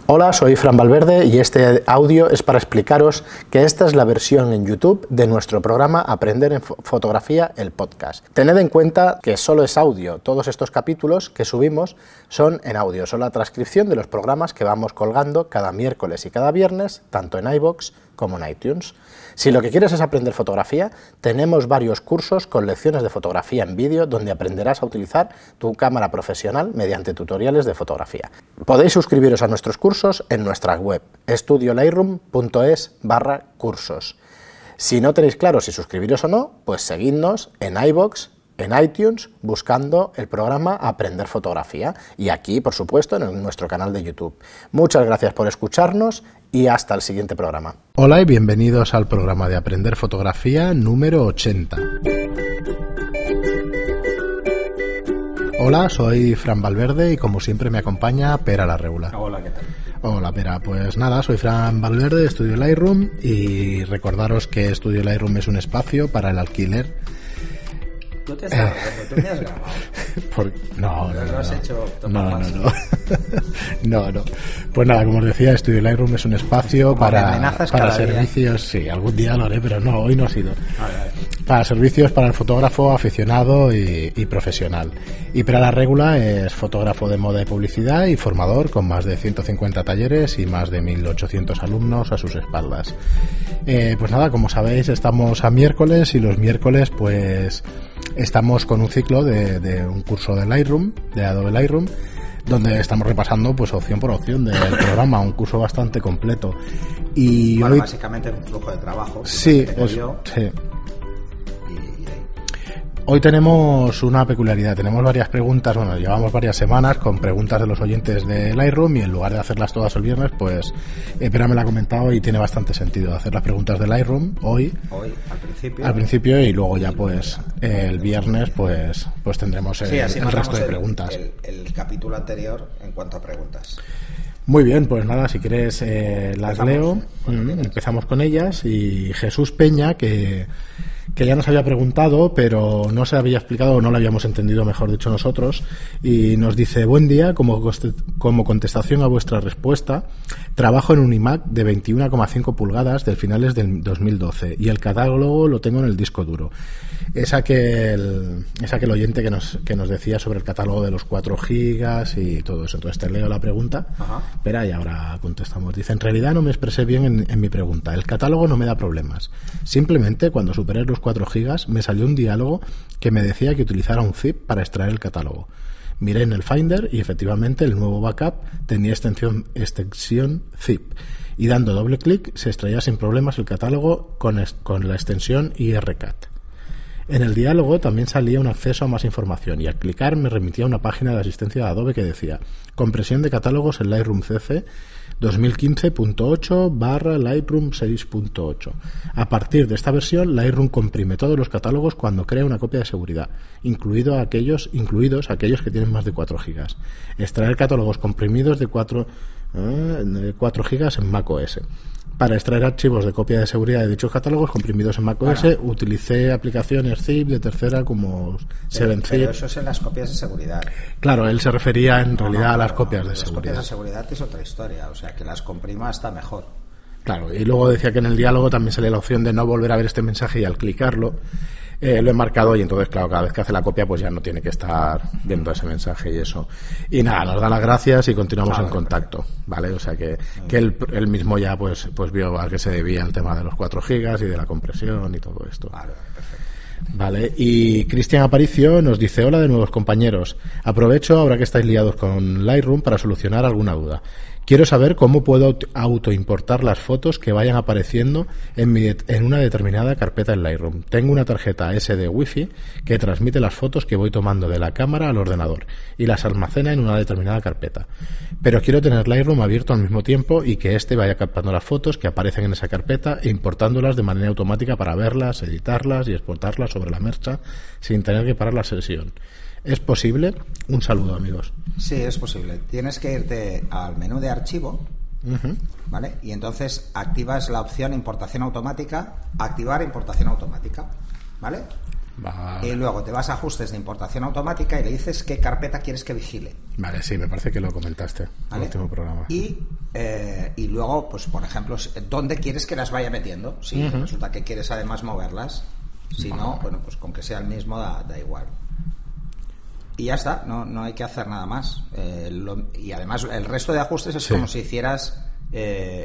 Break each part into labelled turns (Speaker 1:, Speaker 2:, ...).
Speaker 1: Hola, soy Fran Valverde y este audio es para explicaros que esta es la versión en YouTube de nuestro programa Aprender en Fotografía, el podcast. Tened en cuenta que solo es audio, todos estos capítulos que subimos son en audio, son la transcripción de los programas que vamos colgando cada miércoles y cada viernes, tanto en iVoox como en iTunes. Si lo que quieres es aprender fotografía, tenemos varios cursos con lecciones de fotografía en vídeo donde aprenderás a utilizar tu cámara profesional mediante tutoriales de fotografía. Podéis suscribiros a nuestros cursos en nuestra web estudiolightroom.es/cursos. Si no tenéis claro si suscribiros o no, pues seguidnos en iVoox, en iTunes, buscando el programa Aprender Fotografía y aquí, por supuesto, en nuestro canal de YouTube. Muchas gracias por escucharnos y hasta el siguiente programa. Hola y bienvenidos al programa de Aprender Fotografía número 80. Hola, soy Fran Valverde y como siempre me acompaña Pera la Regula.
Speaker 2: Hola, ¿qué tal?
Speaker 1: Hola, Pera. Pues nada, soy Fran Valverde de Estudio Lightroom y recordaros que Estudio Lightroom es un espacio para el alquiler.
Speaker 2: ¿Tú te has grabado? ¿Tú me has grabado?
Speaker 1: No.
Speaker 2: ¿Lo has hecho?
Speaker 1: No. Pues nada, como os decía, Estudio Lightroom es un espacio para servicios. Sí, algún día lo haré, pero no, hoy no ha sido. Vale. Para servicios para el fotógrafo aficionado y profesional. Y Pera la Regula es fotógrafo de moda y publicidad y formador con más de 150 talleres y más de 1.800 alumnos a sus espaldas. Pues nada, como sabéis, estamos a miércoles y los miércoles pues estamos con un ciclo de un curso de Lightroom, de Adobe Lightroom, donde estamos repasando pues opción por opción del programa, un curso bastante completo. Y
Speaker 2: bueno,
Speaker 1: hoy
Speaker 2: básicamente es un flujo de trabajo.
Speaker 1: Sí, sí. Hoy tenemos una peculiaridad, tenemos varias preguntas, bueno, llevamos varias semanas con preguntas de los oyentes de Lightroom y en lugar de hacerlas todas el viernes, pues Pera me la ha comentado y tiene bastante sentido hacer las preguntas de Lightroom hoy al principio y luego ya pues el viernes pues tendremos el resto de preguntas.
Speaker 2: El capítulo anterior en cuanto a preguntas.
Speaker 1: Muy bien, pues nada, si quieres las leo, empezamos con ellas y Jesús Peña que ya nos había preguntado, pero no se había explicado o no lo habíamos entendido, mejor dicho, nosotros, y nos dice: buen día, como contestación a vuestra respuesta, trabajo en un iMac de 21,5 pulgadas del finales del 2012 y el catálogo lo tengo en el disco duro. Es aquel oyente que nos decía sobre el catálogo de los 4 gigas y todo eso. Entonces te leo la pregunta. Ajá. Espera, y ahora contestamos. Dice: en realidad no me expresé bien en mi pregunta. El catálogo no me da problemas. Simplemente cuando superé los 4 gigas me salió un diálogo que me decía que utilizara un zip para extraer el catálogo. Miré en el Finder y efectivamente el nuevo backup tenía extensión zip y dando doble clic se extraía sin problemas el catálogo con la extensión IRCAT. En el diálogo también salía un acceso a más información y al clicar me remitía a una página de asistencia de Adobe que decía: compresión de catálogos en Lightroom CC 2015.8/Lightroom 6.8. A partir de esta versión, Lightroom comprime todos los catálogos cuando crea una copia de seguridad, incluidos aquellos que tienen más de 4 gigas. Extraer catálogos comprimidos de 4 gigas en macOS. Para extraer archivos de copia de seguridad de dichos catálogos comprimidos en macOS, utilicé aplicaciones zip de tercera como 7zip.
Speaker 2: Pero eso es en las copias de seguridad.
Speaker 1: Claro, él se refería en realidad a las copias de seguridad.
Speaker 2: Las copias de seguridad es otra historia, o sea, que las comprima está mejor.
Speaker 1: Claro, y luego decía que en el diálogo también salía la opción de no volver a ver este mensaje y al clicarlo lo he marcado y entonces, claro, cada vez que hace la copia pues ya no tiene que estar viendo ese mensaje y eso. Y nada, nos da las gracias y continuamos en contacto, ¿vale? O sea que él mismo ya pues vio a qué se debía el tema de los 4 gigas y de la compresión y todo esto. Vale, perfecto. Vale, y Cristian Aparicio nos dice: hola de nuevos compañeros, aprovecho ahora que estáis liados con Lightroom para solucionar alguna duda. Quiero saber cómo puedo autoimportar las fotos que vayan apareciendo en una determinada carpeta en Lightroom. Tengo una tarjeta SD Wi-Fi que transmite las fotos que voy tomando de la cámara al ordenador y las almacena en una determinada carpeta. Pero quiero tener Lightroom abierto al mismo tiempo y que éste vaya captando las fotos que aparecen en esa carpeta e importándolas de manera automática para verlas, editarlas y exportarlas sobre la marcha sin tener que parar la sesión. ¿Es posible? Un saludo, amigos.
Speaker 2: Sí, es posible. Tienes que irte al menú de archivo, ¿vale? Y entonces activas la opción importación automática, activar importación automática, ¿vale? Vale. Y luego te vas a ajustes de importación automática y le dices qué carpeta quieres que vigile.
Speaker 1: Vale, sí, me parece que lo comentaste en el último programa.
Speaker 2: Y Y luego, pues por ejemplo, ¿dónde quieres que las vaya metiendo? Si resulta que quieres además moverlas, si no, bueno, pues con que sea el mismo da igual. Y ya está, no hay que hacer nada más. Y además el resto de ajustes es como si hicieras,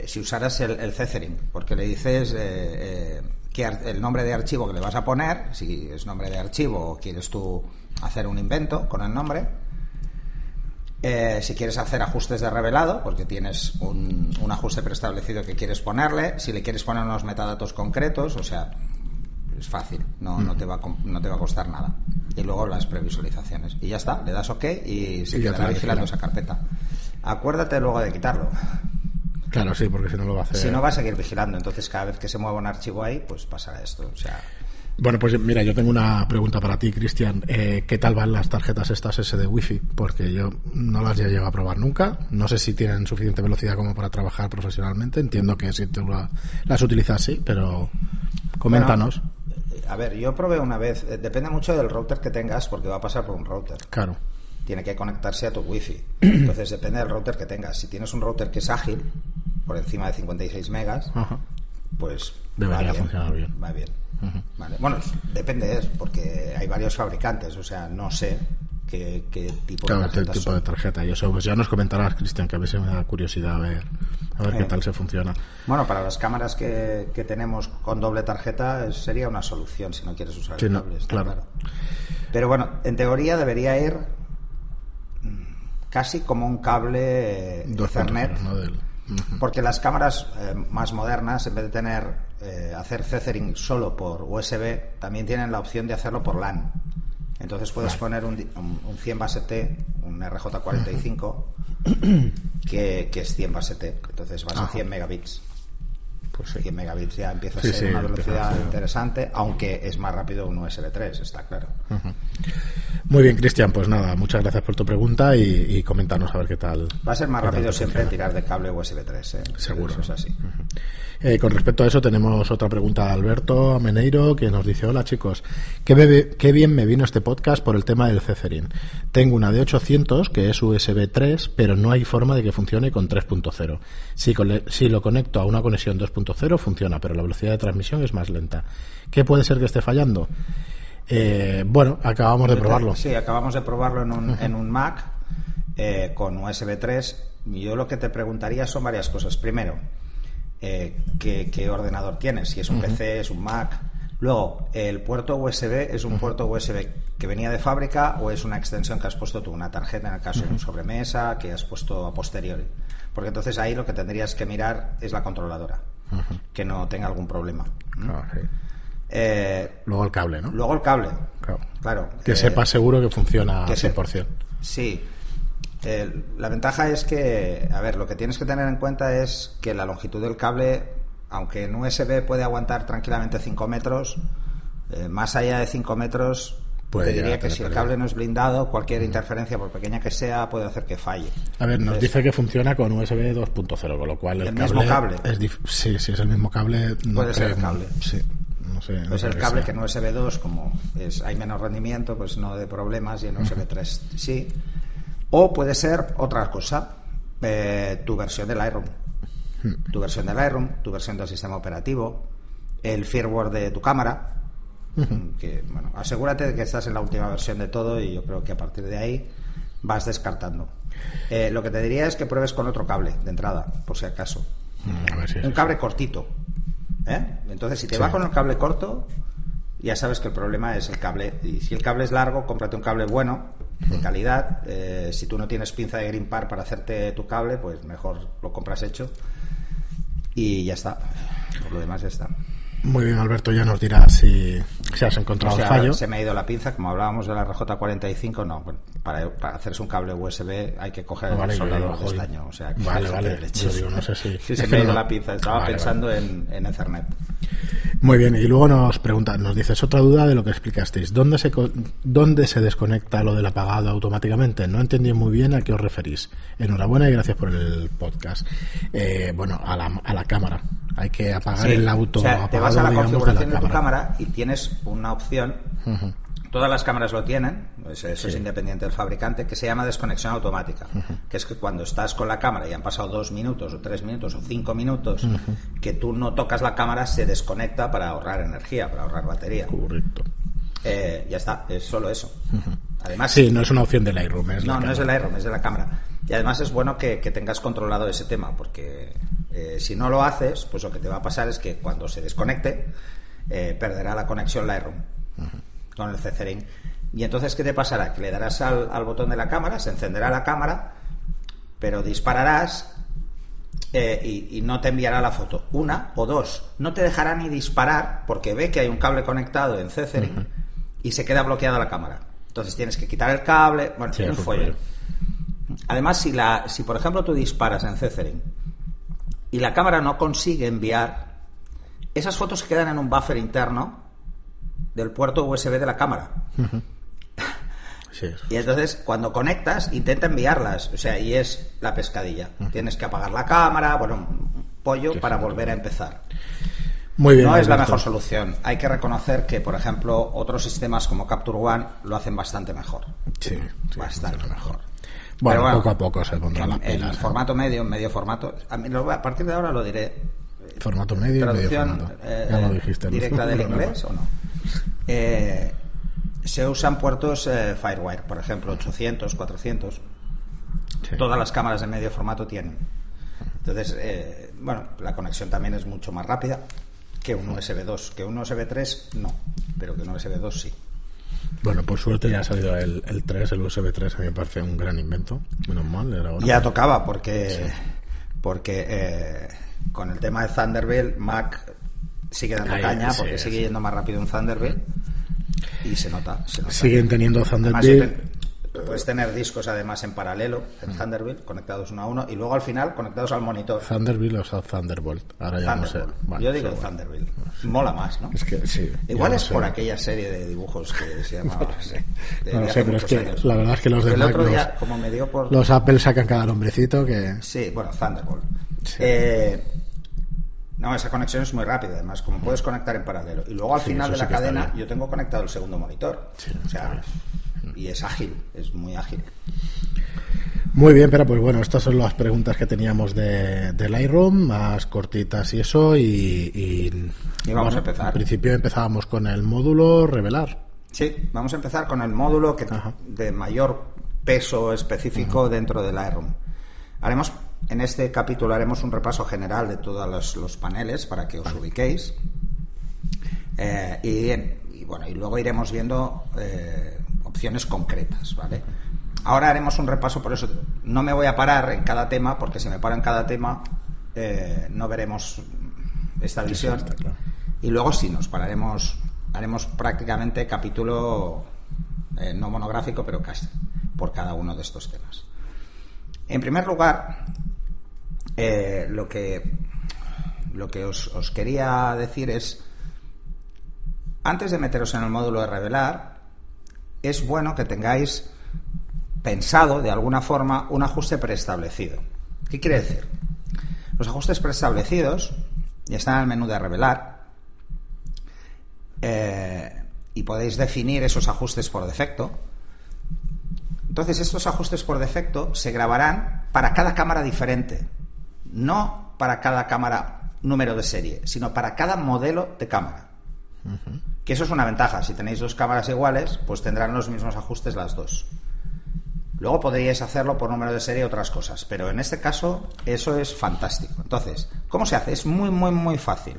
Speaker 2: si usaras el Cethering, porque le dices el nombre de archivo que le vas a poner, si es nombre de archivo o quieres tú hacer un invento con el nombre. Si quieres hacer ajustes de revelado, porque tienes un ajuste preestablecido que quieres ponerle, si le quieres poner unos metadatos concretos, o sea, es fácil, no te va a costar nada. Y luego las previsualizaciones. Y ya está, le das OK y se quedará vigilando esa carpeta. Acuérdate luego de quitarlo.
Speaker 1: Claro, sí, porque si no lo va a hacer.
Speaker 2: Si no, va a seguir vigilando. Entonces, cada vez que se mueva un archivo ahí, pues pasará esto. O sea.
Speaker 1: Bueno, pues mira, yo tengo una pregunta para ti, Cristian. ¿Qué tal van las tarjetas estas SD Wi-Fi? Porque yo no las he llegado a probar nunca. No sé si tienen suficiente velocidad como para trabajar profesionalmente. Entiendo que si tú las utilizas, sí, pero coméntanos.
Speaker 2: Bueno, a ver, yo probé una vez. Depende mucho del router que tengas, porque va a pasar por un router.
Speaker 1: Claro.
Speaker 2: Tiene que conectarse a tu Wi-Fi. Entonces, depende del router que tengas. Si tienes un router que es ágil, por encima de 56 megas, pues
Speaker 1: debería funcionar bien.
Speaker 2: Va bien. Vale. Bueno, depende, porque hay varios fabricantes, o sea, no sé qué tipo de tarjeta.
Speaker 1: El tipo de tarjeta, y eso pues ya nos comentarás, Cristian, que a veces me da curiosidad a ver qué tal se funciona.
Speaker 2: Bueno, para las cámaras que tenemos con doble tarjeta sería una solución si no quieres usar el cable, claro. Pero bueno, en teoría debería ir casi como un cable Ethernet, porque las cámaras más modernas, en vez de tener hacer Cethering solo por USB, también tienen la opción de hacerlo por LAN. Entonces puedes poner un 100 base T, un RJ45 que es 100 base T, entonces vas a 100 megabits. Pues 100 megabits ya empieza a ser una velocidad interesante, aunque es más rápido un USB 3, está claro.
Speaker 1: Muy bien, Cristian, pues nada, muchas gracias por tu pregunta y coméntanos a ver qué tal.
Speaker 2: Va a ser más rápido siempre tirar de cable USB 3,
Speaker 1: seguro.
Speaker 2: Eso es así.
Speaker 1: Con respecto a eso tenemos otra pregunta de Alberto Ameneiro, que nos dice: hola chicos, qué bien me vino este podcast por el tema del Cethering. Tengo una de 800 que es USB 3, pero no hay forma de que funcione con 3.0. Si lo conecto a una conexión 2.0 funciona, pero la velocidad de transmisión es más lenta. ¿Qué puede ser que esté fallando? Bueno, acabamos de probarlo.
Speaker 2: Sí, acabamos de probarlo en un Mac con USB 3. Yo lo que te preguntaría son varias cosas. Primero, ¿qué ordenador tienes? Si es un PC, es un Mac. Luego, ¿el puerto USB es un puerto USB que venía de fábrica o es una extensión que has puesto tú, una tarjeta en el caso de un sobremesa que has puesto a posteriori? Porque entonces ahí lo que tendrías que mirar es la controladora, que no tenga algún problema.
Speaker 1: Luego el cable, ¿no?
Speaker 2: Luego el cable, claro.
Speaker 1: Que sepa seguro que funciona al 100%.
Speaker 2: Sí. La ventaja es que, a ver, lo que tienes que tener en cuenta es que la longitud del cable, aunque en USB puede aguantar tranquilamente 5 metros, más allá de 5 metros, te diría que si el cable no es blindado, cualquier interferencia, por pequeña que sea, puede hacer que falle.
Speaker 1: A ver, nos dice que funciona con USB 2.0, con lo cual el
Speaker 2: mismo cable.
Speaker 1: Sí, si es el mismo cable. No
Speaker 2: puede ser el cable.
Speaker 1: Sí. No sé,
Speaker 2: pues el cable que en USB 2, como hay menos rendimiento, pues no de problemas, y en USB 3 sí. O puede ser otra cosa, tu versión del Lightroom. Tu versión del Lightroom, tu versión del sistema operativo, el firmware de tu cámara. Que, bueno, asegúrate de que estás en la última versión de todo y yo creo que a partir de ahí vas descartando. Lo que te diría es que pruebes con otro cable de entrada, por si acaso.
Speaker 1: A ver si
Speaker 2: un cable cortito. Entonces, si te va con el cable corto, ya sabes que el problema es el cable. Y si el cable es largo, cómprate un cable bueno, de calidad. Si tú no tienes pinza de Greenpar para hacerte tu cable, pues mejor lo compras hecho y ya está. Por lo demás ya está.
Speaker 1: Muy bien, Alberto, ya nos dirás si has encontrado el fallo.
Speaker 2: Se me ha ido la pinza, como hablábamos de la RJ45, no, bueno, para hacerse un cable USB hay que coger el soldador de estaño, o sea,
Speaker 1: vale. Yo digo, no sé si
Speaker 2: se me ha ido la pinza, estaba pensando en Ethernet.
Speaker 1: Muy bien, y luego nos dices otra duda de lo que explicasteis. ¿Dónde se desconecta lo del apagado automáticamente? No entendí muy bien a qué os referís. Enhorabuena y gracias por el podcast. Bueno, a la cámara. Hay que apagar el auto.
Speaker 2: O sea, te vas a la configuración de tu cámara y tienes una opción Todas las cámaras lo tienen, eso es independiente del fabricante, que se llama desconexión automática, que es que cuando estás con la cámara y han pasado 2 minutos o 3 minutos o 5 minutos, que tú no tocas la cámara, se desconecta para ahorrar energía, para ahorrar batería.
Speaker 1: Correcto.
Speaker 2: Ya está, es solo eso. Además,
Speaker 1: sí, no es una opción del Lightroom.
Speaker 2: No es del Lightroom, es de la cámara. Y además es bueno que tengas controlado ese tema, porque si no lo haces, pues lo que te va a pasar es que cuando se desconecte, perderá la conexión Lightroom con el CC-Ring. Y entonces, ¿qué te pasará? Que le darás al botón de la cámara, se encenderá la cámara, pero dispararás y no te enviará la foto. 1 o 2. No te dejará ni disparar porque ve que hay un cable conectado en CC-Ring y se queda bloqueada la cámara. Entonces tienes que quitar el cable. Bueno, un follón. Además, si por ejemplo tú disparas en CC-Ring y la cámara no consigue enviar, esas fotos se quedan en un buffer interno del puerto USB de la cámara. Y entonces cuando conectas intenta enviarlas, o sea, y es la pescadilla. Tienes que apagar la cámara, bueno, un pollo para volver a empezar.
Speaker 1: Muy bien,
Speaker 2: no es la mejor solución. Hay que reconocer que, por ejemplo, otros sistemas como Capture One lo hacen bastante mejor. Bastante mejor.
Speaker 1: Bueno, poco a poco se pondrán las pilas.
Speaker 2: En formato medio formato. A partir de ahora lo diré.
Speaker 1: Formato medio,
Speaker 2: traducción,
Speaker 1: medio formato. Ya lo dijiste.
Speaker 2: Directa del inglés o no. Se usan puertos Firewire, por ejemplo, 800, 400. Todas las cámaras de medio formato tienen. Entonces, la conexión también es mucho más rápida que un USB 2. Que un USB 3 no, pero que un USB 2 sí.
Speaker 1: Bueno, por suerte ya ha salido el 3, el USB 3, a mí me parece un gran invento. Menos mal, era ahora.
Speaker 2: Ya tocaba, porque con el tema de Thunderbolt, Mac sigue dando caña, porque sigue yendo más rápido un Thunderbolt y se nota.
Speaker 1: Siguen teniendo Thunderbolt.
Speaker 2: Puedes tener discos además en paralelo en Thunderbolt, conectados uno a uno, y luego al final conectados al monitor.
Speaker 1: Thunderbolt o Thunderbolt, ahora ya
Speaker 2: Thunderbolt.
Speaker 1: No sé. Vale,
Speaker 2: yo digo Thunderbolt. Mola más, ¿no?
Speaker 1: Es que sí.
Speaker 2: Igual es por aquella serie de dibujos que se llamaba.
Speaker 1: No sé, pero es que la verdad es que los de
Speaker 2: el
Speaker 1: Mac,
Speaker 2: otro día, como me dio por...
Speaker 1: los Apple sacan cada nombrecito que...
Speaker 2: Sí, bueno, Thunderbolt. Sí. No, esa conexión es muy rápida, además, como puedes conectar en paralelo. Y luego al final de la cadena yo tengo conectado el segundo monitor. O sea, y es ágil, es muy ágil.
Speaker 1: Muy bien, pero pues bueno, estas son las preguntas que teníamos de Lightroom, más cortitas y eso, y
Speaker 2: vamos a empezar.
Speaker 1: Al principio empezábamos con el módulo revelar.
Speaker 2: Sí, vamos a empezar con el módulo de mayor peso específico dentro de Lightroom. En este capítulo haremos un repaso general de todos los paneles para que os ubiquéis. Y luego iremos viendo opciones concretas, ¿vale? Ahora haremos un repaso, por eso no me voy a parar en cada tema, porque si me paro en cada tema no veremos esta visión. Claro. Y luego sí, nos pararemos, haremos prácticamente capítulo no monográfico, pero casi, por cada uno de estos temas. En primer lugar, lo que os quería decir es, antes de meteros en el módulo de revelar, es bueno que tengáis pensado de alguna forma un ajuste preestablecido. ¿Qué quiere decir? Los ajustes preestablecidos ya están en el menú de revelar y podéis definir esos ajustes por defecto. Entonces estos ajustes por defecto se grabarán para cada cámara diferente, no para cada cámara número de serie, sino para cada modelo de cámara. Que eso es una ventaja. Si tenéis 2 cámaras iguales, pues tendrán los mismos ajustes las 2. Luego podríais hacerlo por número de serie y otras cosas, pero en este caso eso es fantástico. Entonces, ¿cómo se hace? Es muy, muy, muy fácil.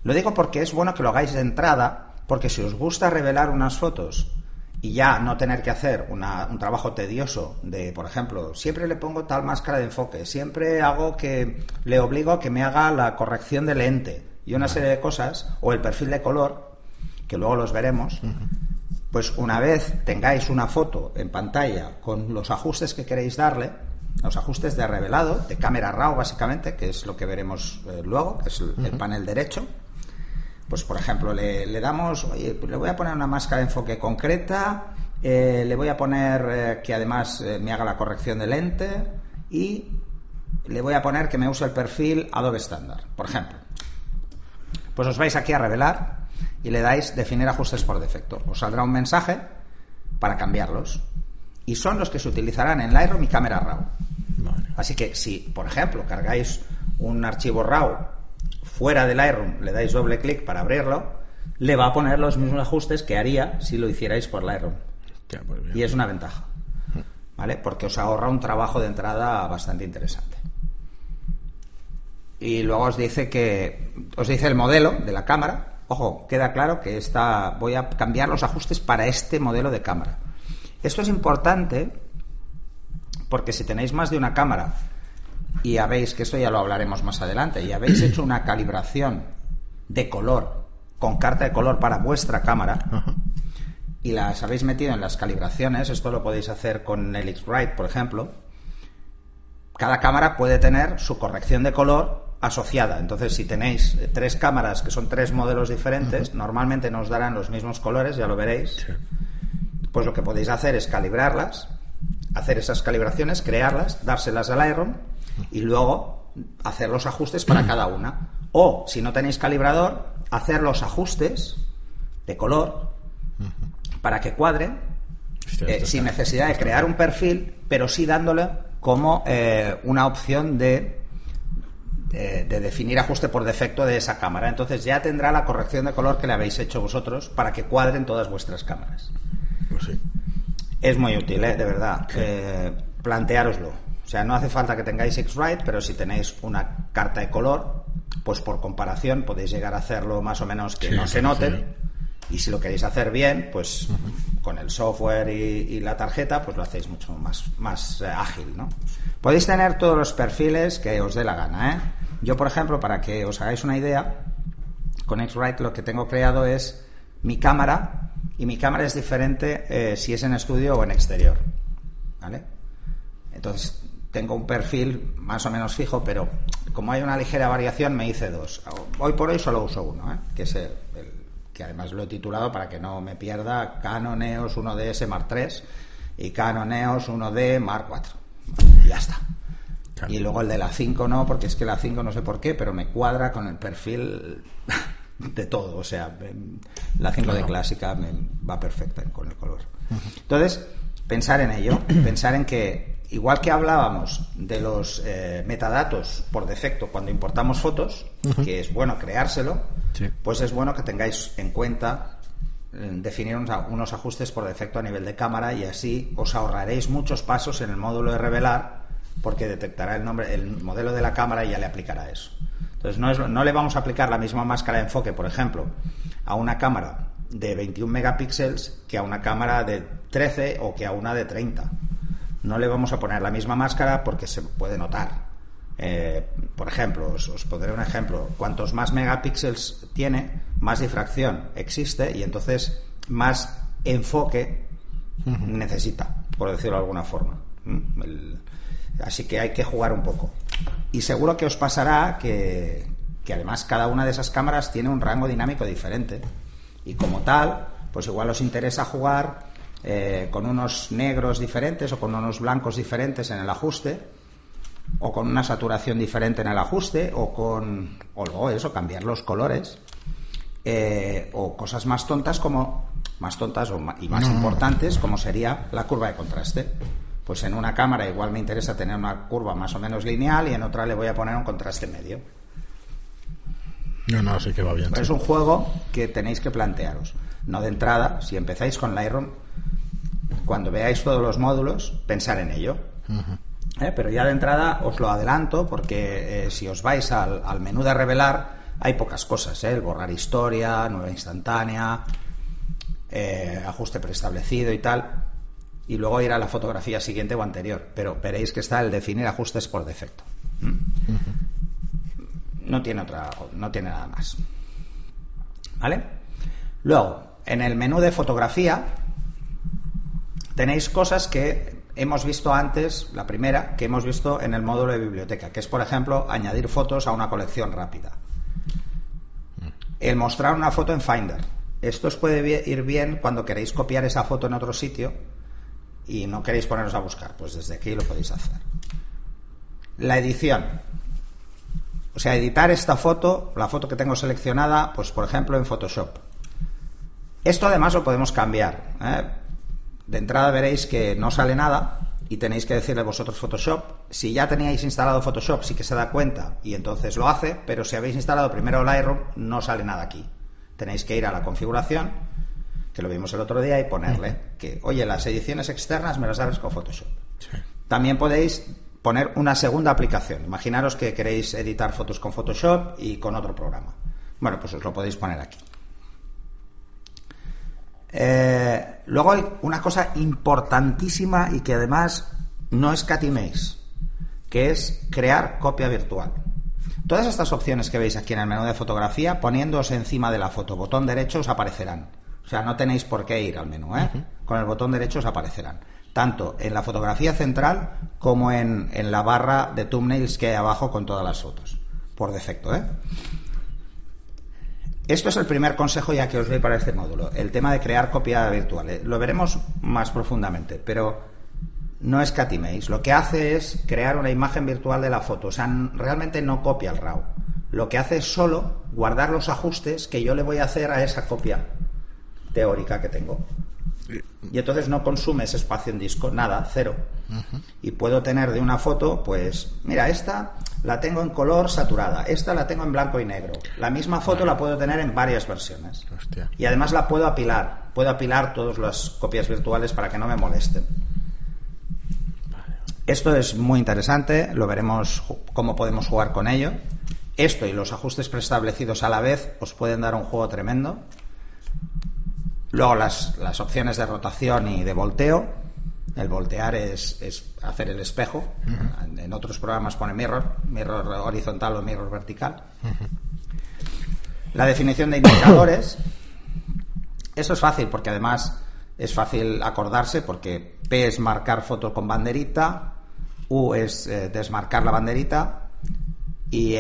Speaker 2: Lo digo porque es bueno que lo hagáis de entrada, porque si os gusta revelar unas fotos y ya no tener que hacer un trabajo tedioso de, por ejemplo, siempre le pongo tal máscara de enfoque, siempre le obligo a que me haga la corrección de lente y una serie de cosas, o el perfil de color, que luego los veremos, pues una vez tengáis una foto en pantalla con los ajustes que queréis darle, los ajustes de revelado, de cámara RAW básicamente, que es lo que veremos luego, que es el panel derecho, pues por ejemplo le damos, oye, le voy a poner una máscara de enfoque concreta, le voy a poner que además me haga la corrección de lente y le voy a poner que me use el perfil Adobe Standard, por ejemplo. Pues os vais aquí a revelar y le dais definir ajustes por defecto. Os saldrá un mensaje para cambiarlos. Y son los que se utilizarán en Lightroom y Camera Raw. Vale. Así que si, por ejemplo, cargáis un archivo RAW fuera de Lightroom, le dais doble clic para abrirlo, le va a poner los mismos ajustes que haría si lo hicierais por Lightroom. Y es una ventaja, ¿vale? Porque os ahorra un trabajo de entrada bastante interesante. Y luego os dice el modelo de la cámara. Ojo, queda claro que voy a cambiar los ajustes para este modelo de cámara. Esto es importante porque si tenéis más de una cámara y habéis, que esto ya lo hablaremos más adelante, y habéis hecho una calibración de color con carta de color para vuestra cámara y las habéis metido en las calibraciones, esto lo podéis hacer con el X-Rite, por ejemplo, cada cámara puede tener su corrección de color asociada. Entonces, si tenéis 3 cámaras que son 3 modelos diferentes, normalmente no os darán los mismos colores, ya lo veréis. Sí. Pues lo que podéis hacer es calibrarlas, hacer esas calibraciones, crearlas, dárselas al Lightroom y luego hacer los ajustes para cada una. O, si no tenéis calibrador, hacer los ajustes de color para que cuadren, sin necesidad de crear un perfil, pero sí dándole como una opción de definir ajuste por defecto de esa cámara. Entonces ya tendrá la corrección de color que le habéis hecho vosotros para que cuadren todas vuestras cámaras.
Speaker 1: Pues sí.
Speaker 2: Es muy útil, de verdad. Planteároslo. O sea, no hace falta que tengáis X-Rite, pero si tenéis una carta de color, pues por comparación podéis llegar a hacerlo más o menos que no se noten. Y si lo queréis hacer bien, pues con el software y la tarjeta, pues lo hacéis mucho más ágil, ¿no? Podéis tener todos los perfiles que os dé la gana, ¿eh? Yo, por ejemplo, para que os hagáis una idea, con X-Rite lo que tengo creado es mi cámara, y mi cámara es diferente si es en estudio o en exterior, ¿vale? Entonces tengo un perfil más o menos fijo, pero como hay una ligera variación me hice 2. Hoy por hoy solo uso uno, que es el que además lo he titulado para que no me pierda, Canon EOS 1DS Mark III y Canon EOS 1D Mark IV. Y ya está. Claro. Y luego el de la 5 no, porque es que la 5 no sé por qué, pero me cuadra con el perfil de todo. O sea, la 5 de clásica me va perfecta con el color. Entonces, pensar en ello, pensar en que igual que hablábamos de los metadatos por defecto cuando importamos fotos, que es bueno creárselo, pues es bueno que tengáis en cuenta definir unos ajustes por defecto a nivel de cámara, y así os ahorraréis muchos pasos en el módulo de revelar, porque detectará el modelo de la cámara y ya le aplicará eso. Entonces no le vamos a aplicar la misma máscara de enfoque, por ejemplo, a una cámara de 21 megapíxeles que a una cámara de 13 o que a una de 30. No le vamos a poner la misma máscara porque se puede notar. Por ejemplo, os pondré un ejemplo. Cuantos más megapíxeles tiene, más difracción existe y entonces más enfoque necesita, por decirlo de alguna forma. Así que hay que jugar un poco. Y seguro que os pasará que además cada una de esas cámaras tiene un rango dinámico diferente. Y como tal, pues igual os interesa jugar con unos negros diferentes o con unos blancos diferentes en el ajuste, o con una saturación diferente en el ajuste, o luego eso, cambiar los colores, o cosas más tontas y más importantes, como sería la curva de contraste. Pues en una cámara igual me interesa tener una curva más o menos lineal y en otra le voy a poner un contraste medio.
Speaker 1: No, sí que va bien.
Speaker 2: Pero es un juego que tenéis que plantearos. No de entrada, si empezáis con Lightroom, cuando veáis todos los módulos, pensar en ello. Pero ya de entrada os lo adelanto, porque si os vais al menú de revelar, hay pocas cosas, el borrar historia, nueva instantánea, ajuste preestablecido y tal, y luego ir a la fotografía siguiente o anterior, pero veréis que está el definir ajustes por defecto. No tiene nada más, ¿vale? Luego, en el menú de fotografía tenéis cosas que hemos visto antes. La primera que hemos visto en el módulo de biblioteca, que es, por ejemplo, añadir fotos a una colección rápida, el mostrar una foto en Finder. Esto os puede ir bien cuando queréis copiar esa foto en otro sitio y no queréis poneros a buscar, pues desde aquí lo podéis hacer. La edición, o sea, editar esta foto, la foto que tengo seleccionada, pues por ejemplo en Photoshop, Esto además lo podemos cambiar, ¿eh? De entrada veréis que no sale nada y tenéis que decirle vosotros Photoshop. Si ya teníais instalado Photoshop sí que se da cuenta y entonces lo hace, pero si habéis instalado primero Lightroom no sale nada aquí. Tenéis que ir a la configuración, que lo vimos el otro día, y ponerle que, oye, las ediciones externas me las dabes con Photoshop. Sí. También podéis poner una segunda aplicación. Imaginaros que queréis editar fotos con Photoshop y con otro programa. Bueno, pues os lo podéis poner aquí. Luego hay una cosa importantísima y que además no escatiméis, que es crear copia virtual. Todas estas opciones que veis aquí en el menú de fotografía, poniéndoos encima de la foto, botón derecho, os aparecerán. O sea, no tenéis por qué ir al menú, ¿eh? Con el botón derecho os aparecerán, tanto en la fotografía central como en la barra de thumbnails que hay abajo con todas las fotos, por defecto, ¿eh? Esto es el primer consejo ya que os doy para este módulo, el tema de crear copia virtual. Lo veremos más profundamente, pero no escatiméis. Lo que hace es crear una imagen virtual de la foto, o sea, realmente no copia el RAW. Lo que hace es solo guardar los ajustes que yo le voy a hacer a esa copia teórica que tengo. Y entonces no consume ese espacio en disco, nada, cero. Y puedo tener de una foto, pues, mira, esta la tengo en color saturada, esta la tengo en blanco y negro. La misma foto la puedo tener en varias versiones. Hostia. Y además la puedo apilar. Puedo apilar todas las copias virtuales para que no me molesten. Esto es muy interesante, lo veremos cómo podemos jugar con ello. Esto y los ajustes preestablecidos a la vez os pueden dar un juego tremendo. Luego las opciones de rotación y de volteo. El voltear es hacer el espejo. En otros programas pone mirror horizontal o mirror vertical. La definición de indicadores. Eso es fácil porque además es fácil acordarse, porque P es marcar foto con banderita, U es desmarcar la banderita, y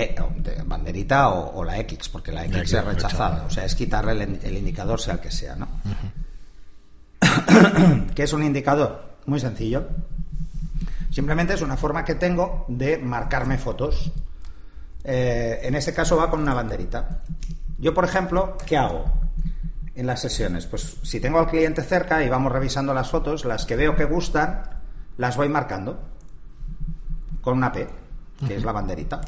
Speaker 2: banderita o la X, porque la X es rechazada, o sea, es quitarle el indicador, sea el que sea, ¿no? ¿Qué es un indicador? Muy sencillo. Simplemente es una forma que tengo de marcarme fotos. En este caso va con una banderita. Yo, por ejemplo, ¿qué hago en las sesiones? Pues si tengo al cliente cerca y vamos revisando las fotos, las que veo que gustan, las voy marcando con una P, que es la banderita.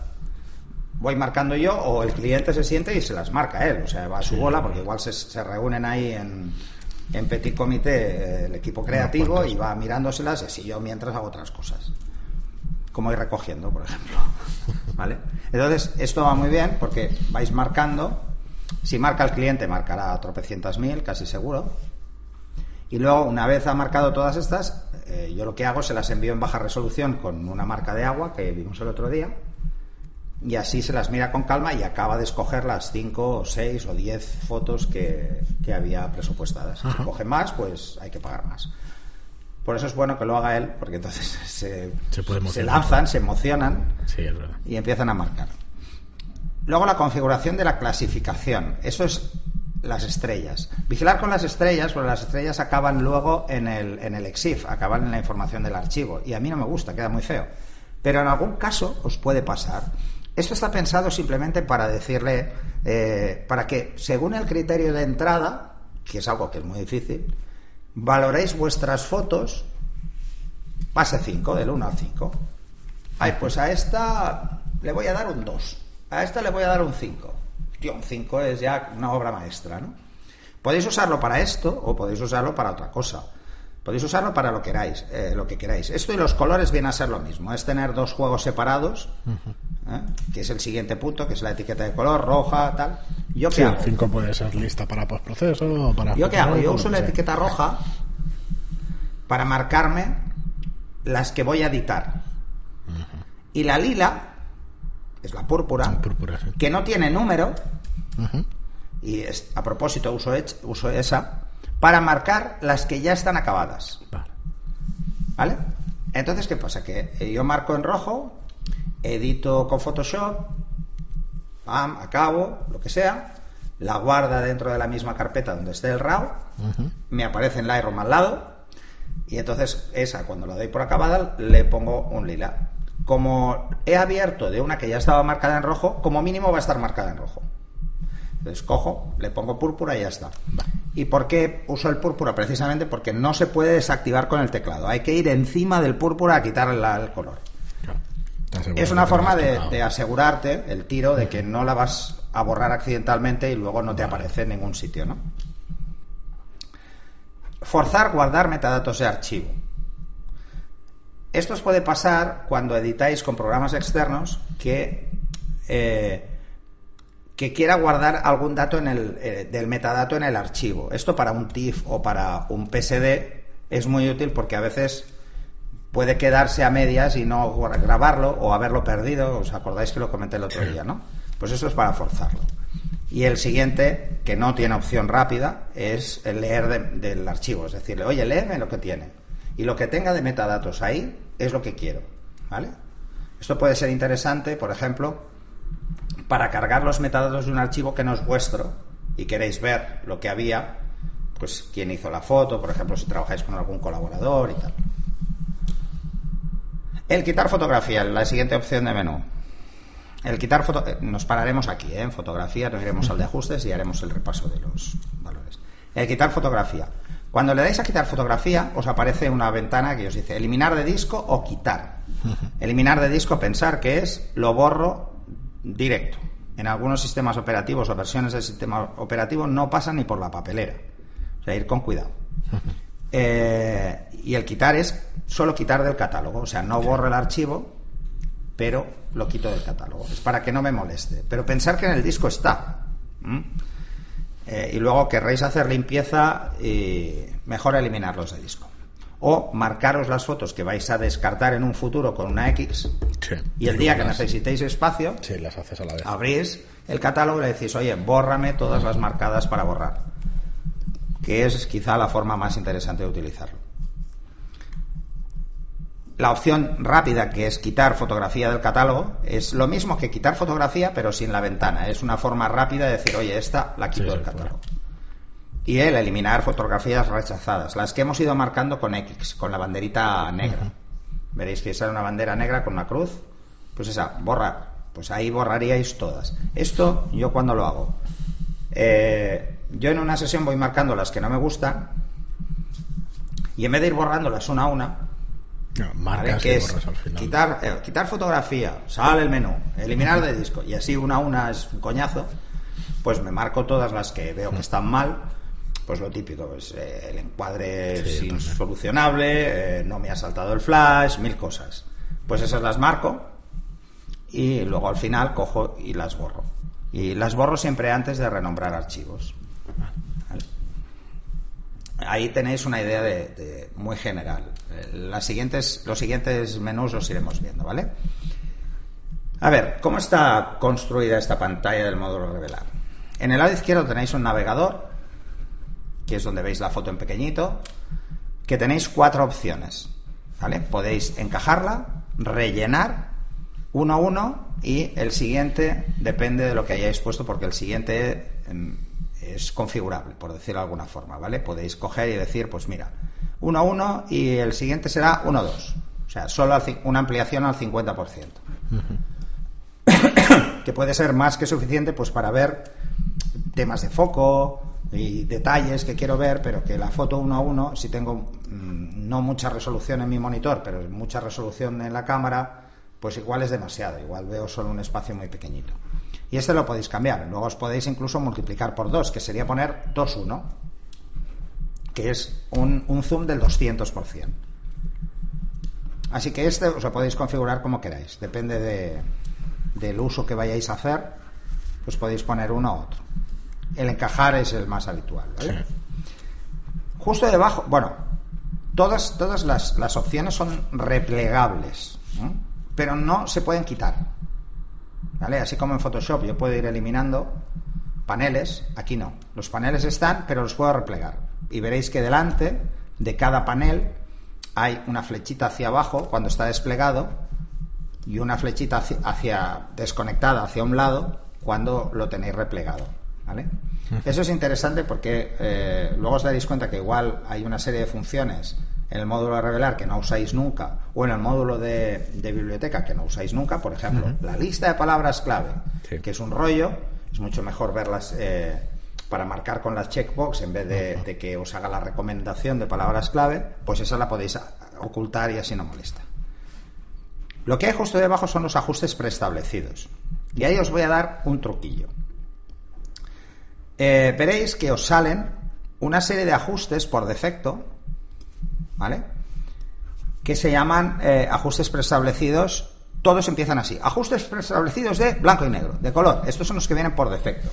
Speaker 2: Voy marcando yo, o el cliente se siente y se las marca él, o sea, va a su bola, porque igual se reúnen ahí en petit comité el equipo creativo y va mirándoselas, y así yo mientras hago otras cosas, como ir recogiendo, por ejemplo. ¿Vale? Entonces, esto va muy bien porque vais marcando. Si marca el cliente, marcará tropecientas mil, casi seguro. Y luego, una vez ha marcado todas estas, yo lo que hago, se las envío en baja resolución con una marca de agua que vimos el otro día, y así se las mira con calma y acaba de escoger las 5 o 6 o 10 fotos que había presupuestadas. Si coge más, pues hay que pagar más. Por eso es bueno que lo haga él, porque entonces se lanzan, se emocionan, sí, es verdad, y empiezan a marcar. Luego la configuración de la clasificación. Eso es las estrellas. Vigilar con las estrellas, porque las estrellas acaban luego en el EXIF, acaban en la información del archivo, y a mí no me gusta, queda muy feo. Pero en algún caso os puede pasar. Esto está pensado simplemente para decirle, para que según el criterio de entrada, que es algo que es muy difícil, valoréis vuestras fotos, pase 5, del 1 al 5. Ay, pues a esta le voy a dar un 2, a esta le voy a dar un 5. Tío, un 5 es ya una obra maestra, ¿no? Podéis usarlo para esto o podéis usarlo para otra cosa. Podéis usarlo para lo que queráis. Esto y los colores viene a ser lo mismo. Es tener dos juegos separados, que es el siguiente punto, que es la etiqueta de color, roja, tal. ¿Yo qué hago?
Speaker 1: El 5 puede ser lista para postproceso o para...
Speaker 2: ¿Yo qué hago? Yo uso la etiqueta roja para marcarme las que voy a editar. Y la lila, es la púrpura, sí, que no tiene número, y a propósito uso esa, para marcar las que ya están acabadas. ¿Vale? Entonces, ¿qué pasa? Que yo marco en rojo, edito con Photoshop, pam, acabo, lo que sea, la guarda dentro de la misma carpeta donde esté el RAW, me aparece en Lightroom al lado, y entonces esa, cuando la doy por acabada, le pongo un lila. Como he abierto de una que ya estaba marcada en rojo, como mínimo va a estar marcada en rojo. Entonces cojo, le pongo púrpura y ya está. ¿Y por qué uso el púrpura? Precisamente porque no se puede desactivar con el teclado. Hay que ir encima del púrpura a quitar el color. Es una forma de asegurarte el tiro de que no la vas a borrar accidentalmente y luego no te aparece en ningún sitio, ¿no? Forzar guardar metadatos de archivo. Esto os puede pasar cuando editáis con programas externos que quiera guardar algún dato del metadato en el archivo. Esto para un TIFF o para un PSD es muy útil porque a veces puede quedarse a medias y no grabarlo o haberlo perdido. ¿Os acordáis que lo comenté el otro día, no? Pues eso es para forzarlo. Y el siguiente, que no tiene opción rápida, es el leer del archivo. Es decirle, oye, léeme lo que tiene. Y lo que tenga de metadatos ahí es lo que quiero, ¿vale? Esto puede ser interesante, por ejemplo, para cargar los metadatos de un archivo que no es vuestro y queréis ver lo que había, pues quién hizo la foto, por ejemplo, si trabajáis con algún colaborador y tal. El quitar fotografía, la siguiente opción de menú. El quitar nos pararemos aquí, en fotografía, nos iremos al de ajustes y haremos el repaso de los valores. El quitar fotografía. Cuando le dais a quitar fotografía, os aparece una ventana que os dice eliminar de disco o quitar. Eliminar de disco, pensar que es lo borro directo. En algunos sistemas operativos o versiones del sistema operativo no pasa ni por la papelera. O sea, ir con cuidado. Y el quitar es solo quitar del catálogo. O sea, no borro el archivo, pero lo quito del catálogo. Es para que no me moleste. Pero pensar que en el disco está. Y luego querréis hacer limpieza y mejor eliminarlos de disco. O marcaros las fotos que vais a descartar en un futuro con una X, sí, y el día que necesitéis espacio,
Speaker 1: sí, las haces a la vez.
Speaker 2: Abrís el catálogo y le decís, oye, bórrame todas las marcadas para borrar, que es quizá la forma más interesante de utilizarlo. La opción rápida, que es quitar fotografía del catálogo, es lo mismo que quitar fotografía pero sin la ventana. Es una forma rápida de decir, oye, esta la quito del catálogo. Y el eliminar fotografías rechazadas, las que hemos ido marcando con X, con la banderita negra. Veréis que esa es una bandera negra con una cruz. Pues esa, borrar. Pues ahí borraríais todas. Esto, yo cuando lo hago, yo en una sesión voy marcando las que no me gustan y en vez de ir borrándolas una a una,
Speaker 1: marcas,
Speaker 2: ¿vale? Que es al final. Quitar fotografía, sale el menú, eliminar de disco, y así una a una es un coñazo, pues me marco todas las que veo que están mal. Pues lo típico, pues, el encuadre es insolucionable, no me ha saltado el flash, 1000 cosas. Pues esas las marco y luego al final cojo y las borro. Y las borro siempre antes de renombrar archivos. ¿Vale? Ahí tenéis una idea de muy general. Los siguientes menús los iremos viendo, ¿vale? A ver, ¿cómo está construida esta pantalla del módulo revelar? En el lado izquierdo tenéis un navegador, que es donde veis la foto en pequeñito, que tenéis 4 opciones, ¿vale? Podéis encajarla, rellenar, 1 a 1, y el siguiente depende de lo que hayáis puesto, porque el siguiente es configurable, por decirlo de alguna forma, ¿vale? Podéis coger y decir, pues mira, 1 a 1 y el siguiente será 1 a 2, o sea, solo una ampliación al 50%. Que puede ser más que suficiente pues para ver temas de foco y detalles que quiero ver, pero que la foto 1 a 1, si tengo no mucha resolución en mi monitor, pero mucha resolución en la cámara, pues igual es demasiado, igual veo solo un espacio muy pequeñito. Y este lo podéis cambiar, luego os podéis incluso multiplicar por 2, que sería poner 2:1, que es un zoom del 200%. Así que este os lo podéis configurar como queráis, depende del uso que vayáis a hacer, pues podéis poner uno u otro. El encajar es el más habitual, ¿vale? Sí. Justo debajo, bueno, todas las opciones son replegables, ¿no? Pero no se pueden quitar, ¿vale? Así como en Photoshop yo puedo ir eliminando paneles, aquí no. Los paneles están, pero los puedo replegar. Y veréis que delante de cada panel hay una flechita hacia abajo cuando está desplegado y una flechita desconectada hacia un lado cuando lo tenéis replegado, ¿vale? Eso es interesante porque luego os daréis cuenta que igual hay una serie de funciones en el módulo de revelar que no usáis nunca, o en el módulo de biblioteca que no usáis nunca. Por ejemplo, la lista de palabras clave, que es un rollo. Es mucho mejor verlas para marcar con la checkbox en vez de que os haga la recomendación de palabras clave, pues esa la podéis ocultar y así no molesta. Lo que hay justo debajo son los ajustes preestablecidos. Y ahí os voy a dar un truquillo. Veréis que os salen una serie de ajustes por defecto, ¿vale? Que se llaman ajustes preestablecidos. Todos empiezan así: ajustes preestablecidos de blanco y negro, de color. Estos son los que vienen por defecto.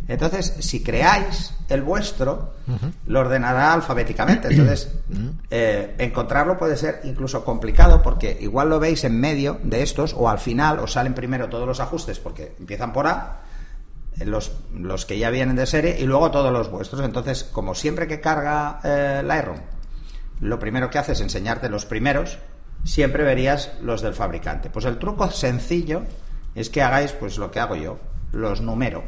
Speaker 2: Entonces, si creáis el vuestro, lo ordenará alfabéticamente. Entonces, encontrarlo puede ser incluso complicado, porque igual lo veis en medio de estos, o al final os salen primero todos los ajustes porque empiezan por A, los que ya vienen de serie, y luego todos los vuestros. Entonces, como siempre que carga Lightroom, lo primero que hace es enseñarte los primeros, siempre verías los del fabricante. Pues el truco sencillo es que hagáis pues lo que hago yo: los numero.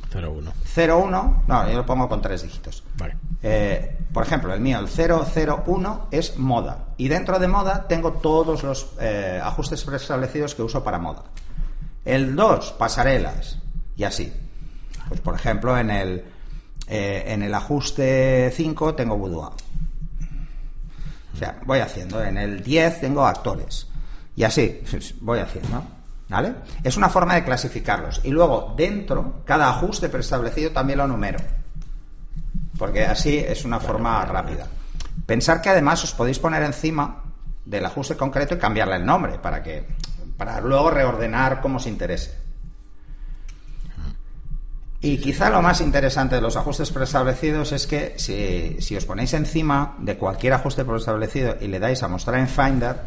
Speaker 1: 01.
Speaker 2: 01, no, yo lo pongo con 3 dígitos.
Speaker 1: Vale.
Speaker 2: Por ejemplo, el mío, el 001 es moda. Y dentro de moda tengo todos los ajustes preestablecidos que uso para moda. El 2, pasarelas. Y así. Pues por ejemplo, en el ajuste 5 tengo boudoir. O sea, voy haciendo. En el 10 tengo actores. Y así voy haciendo. ¿Vale? Es una forma de clasificarlos. Y luego, dentro, cada ajuste preestablecido también lo numero. Porque así es una forma rápida. Pensar que además os podéis poner encima del ajuste concreto y cambiarle el nombre para luego reordenar como os interese. Y quizá lo más interesante de los ajustes preestablecidos es que si os ponéis encima de cualquier ajuste preestablecido y le dais a mostrar en Finder,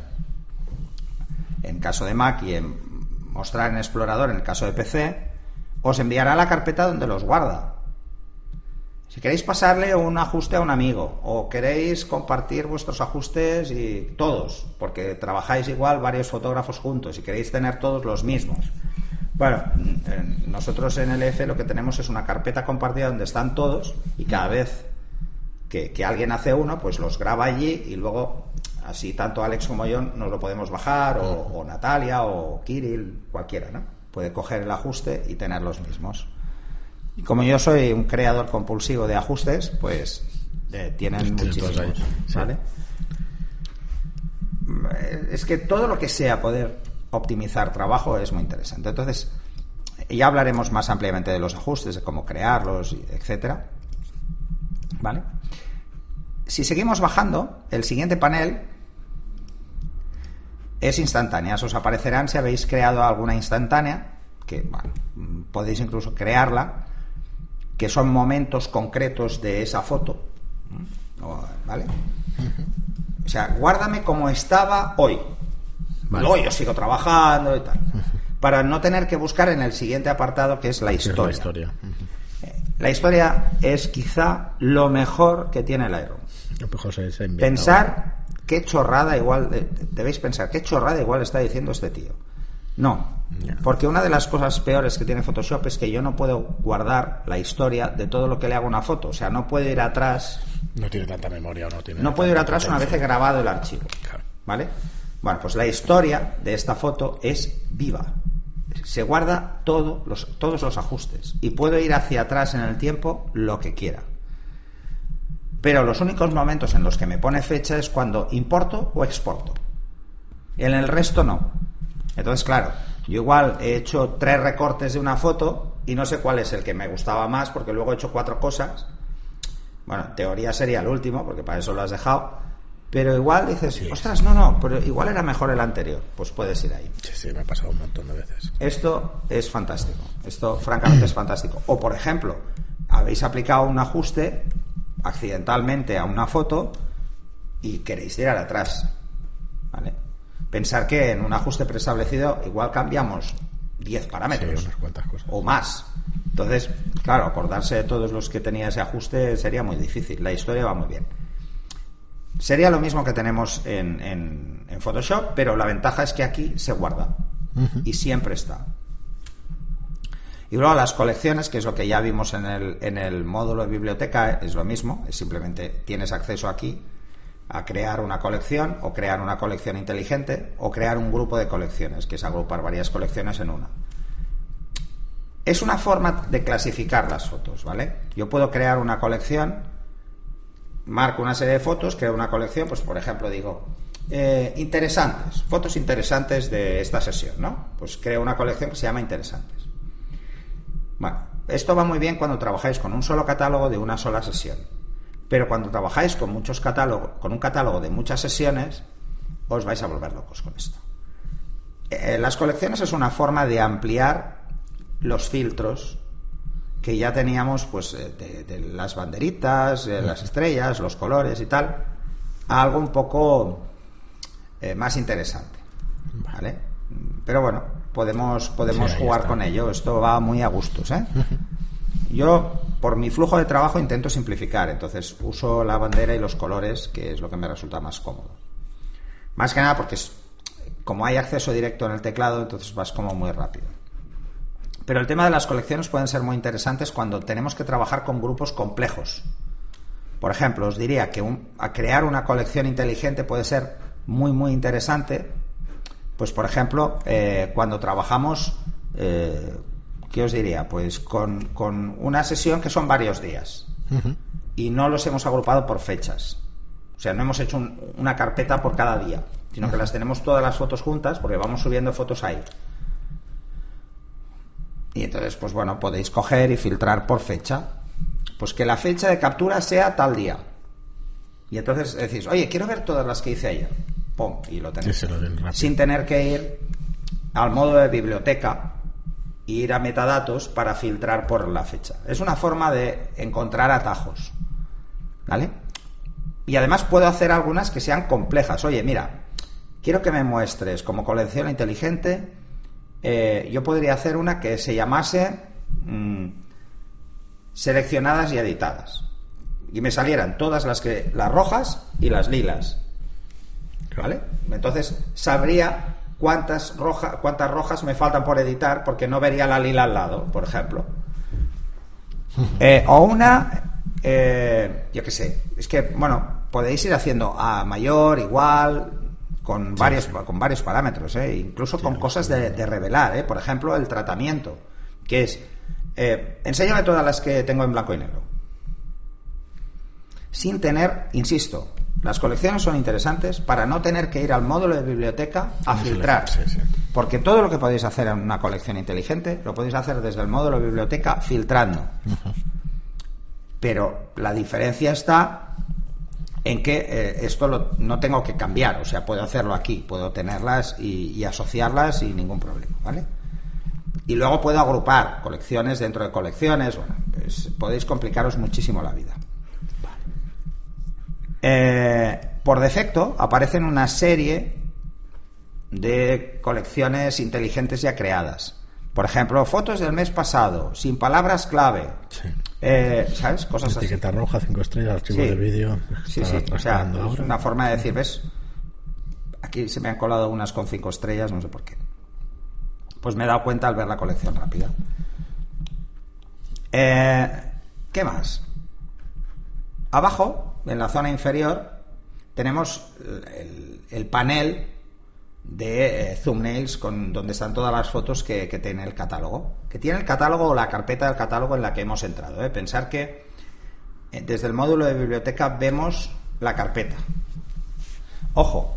Speaker 2: en caso de Mac, y en mostrar en Explorador en el caso de PC, os enviará la carpeta donde los guarda. Si queréis pasarle un ajuste a un amigo, o queréis compartir vuestros ajustes y todos, porque trabajáis igual varios fotógrafos juntos y queréis tener todos los mismos. Bueno, nosotros en el EF lo que tenemos es una carpeta compartida donde están todos, y cada vez que alguien hace uno, pues los graba allí, y luego así tanto Alex como yo nos lo podemos bajar, o Natalia o Kirill, cualquiera, ¿no? Puede coger el ajuste y tener los mismos. Y como yo soy un creador compulsivo de ajustes, pues tienen muchísimos, ¿vale? Es que todo lo que sea poder optimizar trabajo es muy interesante. Entonces, ya hablaremos más ampliamente de los ajustes, de cómo crearlos, etcétera, ¿vale? Si seguimos bajando, el siguiente panel es instantáneas. Os aparecerán si habéis creado alguna instantánea, que bueno, podéis incluso crearla, que son momentos concretos de esa foto, ¿vale? O sea, guárdame como estaba hoy. Vale. Luego yo sigo trabajando y tal, para no tener que buscar en el siguiente apartado, que es la historia. La historia es quizá lo mejor que tiene Lightroom.
Speaker 1: Lo mejor se inventa.
Speaker 2: Pensar qué chorrada debéis pensar, qué chorrada igual está diciendo este tío. No, porque una de las cosas peores que tiene Photoshop es que yo no puedo guardar la historia de todo lo que le hago a una foto. O sea, no puedo ir atrás.
Speaker 1: No tiene tanta memoria,
Speaker 2: no puedo ir atrás una vez he grabado el archivo. Claro. ¿Vale? Bueno, pues la historia de esta foto es viva. Se guarda todos los ajustes, y puedo ir hacia atrás en el tiempo lo que quiera. Pero los únicos momentos en los que me pone fecha es cuando importo o exporto. En el resto no. Entonces, claro, yo igual he hecho 3 recortes de una foto y no sé cuál es el que me gustaba más, porque luego he hecho 4 cosas. Bueno, en teoría sería el último, porque para eso lo has dejado. Pero igual dices, sí, ostras, no, pero igual era mejor el anterior. Pues puedes ir ahí.
Speaker 1: Sí, me ha pasado un montón de veces.
Speaker 2: Esto es fantástico. Esto, francamente, es fantástico. O, por ejemplo, habéis aplicado un ajuste accidentalmente a una foto y queréis tirar atrás, ¿vale? Pensar que en un ajuste preestablecido igual cambiamos 10 parámetros,
Speaker 1: sí, unas cuantas cosas,
Speaker 2: o más. Entonces, claro, acordarse de todos los que tenía ese ajuste sería muy difícil. La historia va muy bien. Sería lo mismo que tenemos en Photoshop, pero la ventaja es que aquí se guarda y siempre está. Y luego las colecciones, que es lo que ya vimos en el módulo de biblioteca, es lo mismo. Es simplemente tienes acceso aquí a crear una colección, o crear una colección inteligente, o crear un grupo de colecciones, que es agrupar varias colecciones en una. Es una forma de clasificar las fotos, ¿vale? Yo puedo crear una colección, marco una serie de fotos, creo una colección, pues por ejemplo digo, interesantes, fotos interesantes de esta sesión, ¿no? Pues creo una colección que se llama interesantes. Bueno, esto va muy bien cuando trabajáis con un solo catálogo de una sola sesión, pero cuando trabajáis con muchos catálogos, con un catálogo de muchas sesiones, os vais a volver locos con esto. Las colecciones es una forma de ampliar los filtros que ya teníamos, pues de las banderitas, las estrellas, los colores y tal, a algo un poco más interesante, ¿vale? Pero bueno, podemos jugar con ello. Esto va muy a gustos, ¿eh? Yo, por mi flujo de trabajo, intento simplificar. Entonces uso la bandera y los colores, que es lo que me resulta más cómodo. Más que nada porque como hay acceso directo en el teclado, entonces vas como muy rápido. Pero el tema de las colecciones pueden ser muy interesantes cuando tenemos que trabajar con grupos complejos. Por ejemplo, os diría que a crear una colección inteligente puede ser muy, muy interesante. Pues, por ejemplo, cuando trabajamos, ¿qué os diría? Pues con una sesión que son varios días. Y no los hemos agrupado por fechas. O sea, no hemos hecho una carpeta por cada día, sino que las tenemos todas las fotos juntas, porque vamos subiendo fotos ahí. Y entonces, pues bueno, podéis coger y filtrar por fecha. Pues que la fecha de captura sea tal día. Y entonces decís, oye, quiero ver todas las que hice ayer. ¡Pum! Y lo tenéis. Sin tener que ir al modo de biblioteca e ir a metadatos para filtrar por la fecha. Es una forma de encontrar atajos, ¿vale? Y además puedo hacer algunas que sean complejas. Oye, mira, quiero que me muestres como colección inteligente. Yo podría hacer una que se llamase seleccionadas y editadas, y me salieran todas las rojas y las lilas, ¿vale? Entonces sabría cuántas rojas me faltan por editar, porque no vería la lila al lado, por ejemplo. O una, yo qué sé, es que, bueno, podéis ir haciendo a mayor, igual, con varios parámetros, incluso con cosas de revelar, por ejemplo, el tratamiento, que es, enséñame todas las que tengo en blanco y negro. Sin tener, insisto, las colecciones son interesantes para no tener que ir al módulo de biblioteca a filtrar. Porque todo lo que podéis hacer en una colección inteligente lo podéis hacer desde el módulo de biblioteca filtrando. Pero la diferencia está en que esto no tengo que cambiar, o sea, puedo hacerlo aquí, puedo tenerlas y asociarlas sin ningún problema, ¿vale? Y luego puedo agrupar colecciones dentro de colecciones. Bueno, pues podéis complicaros muchísimo la vida. Por defecto aparecen una serie de colecciones inteligentes ya creadas. Por ejemplo, fotos del mes pasado, sin palabras clave. ¿Sabes? Cosas así.
Speaker 1: Etiqueta roja, 5 estrellas, archivo de vídeo.
Speaker 2: Sí. O sea, es una forma de decir, ¿ves? Aquí se me han colado unas con 5 estrellas, no sé por qué. Pues me he dado cuenta al ver la colección rápida. ¿Qué más? Abajo, en la zona inferior, tenemos el panel de thumbnails donde están todas las fotos que tiene el catálogo. Que tiene el catálogo o la carpeta del catálogo en la que hemos entrado. Pensar que desde el módulo de biblioteca vemos la carpeta. Ojo,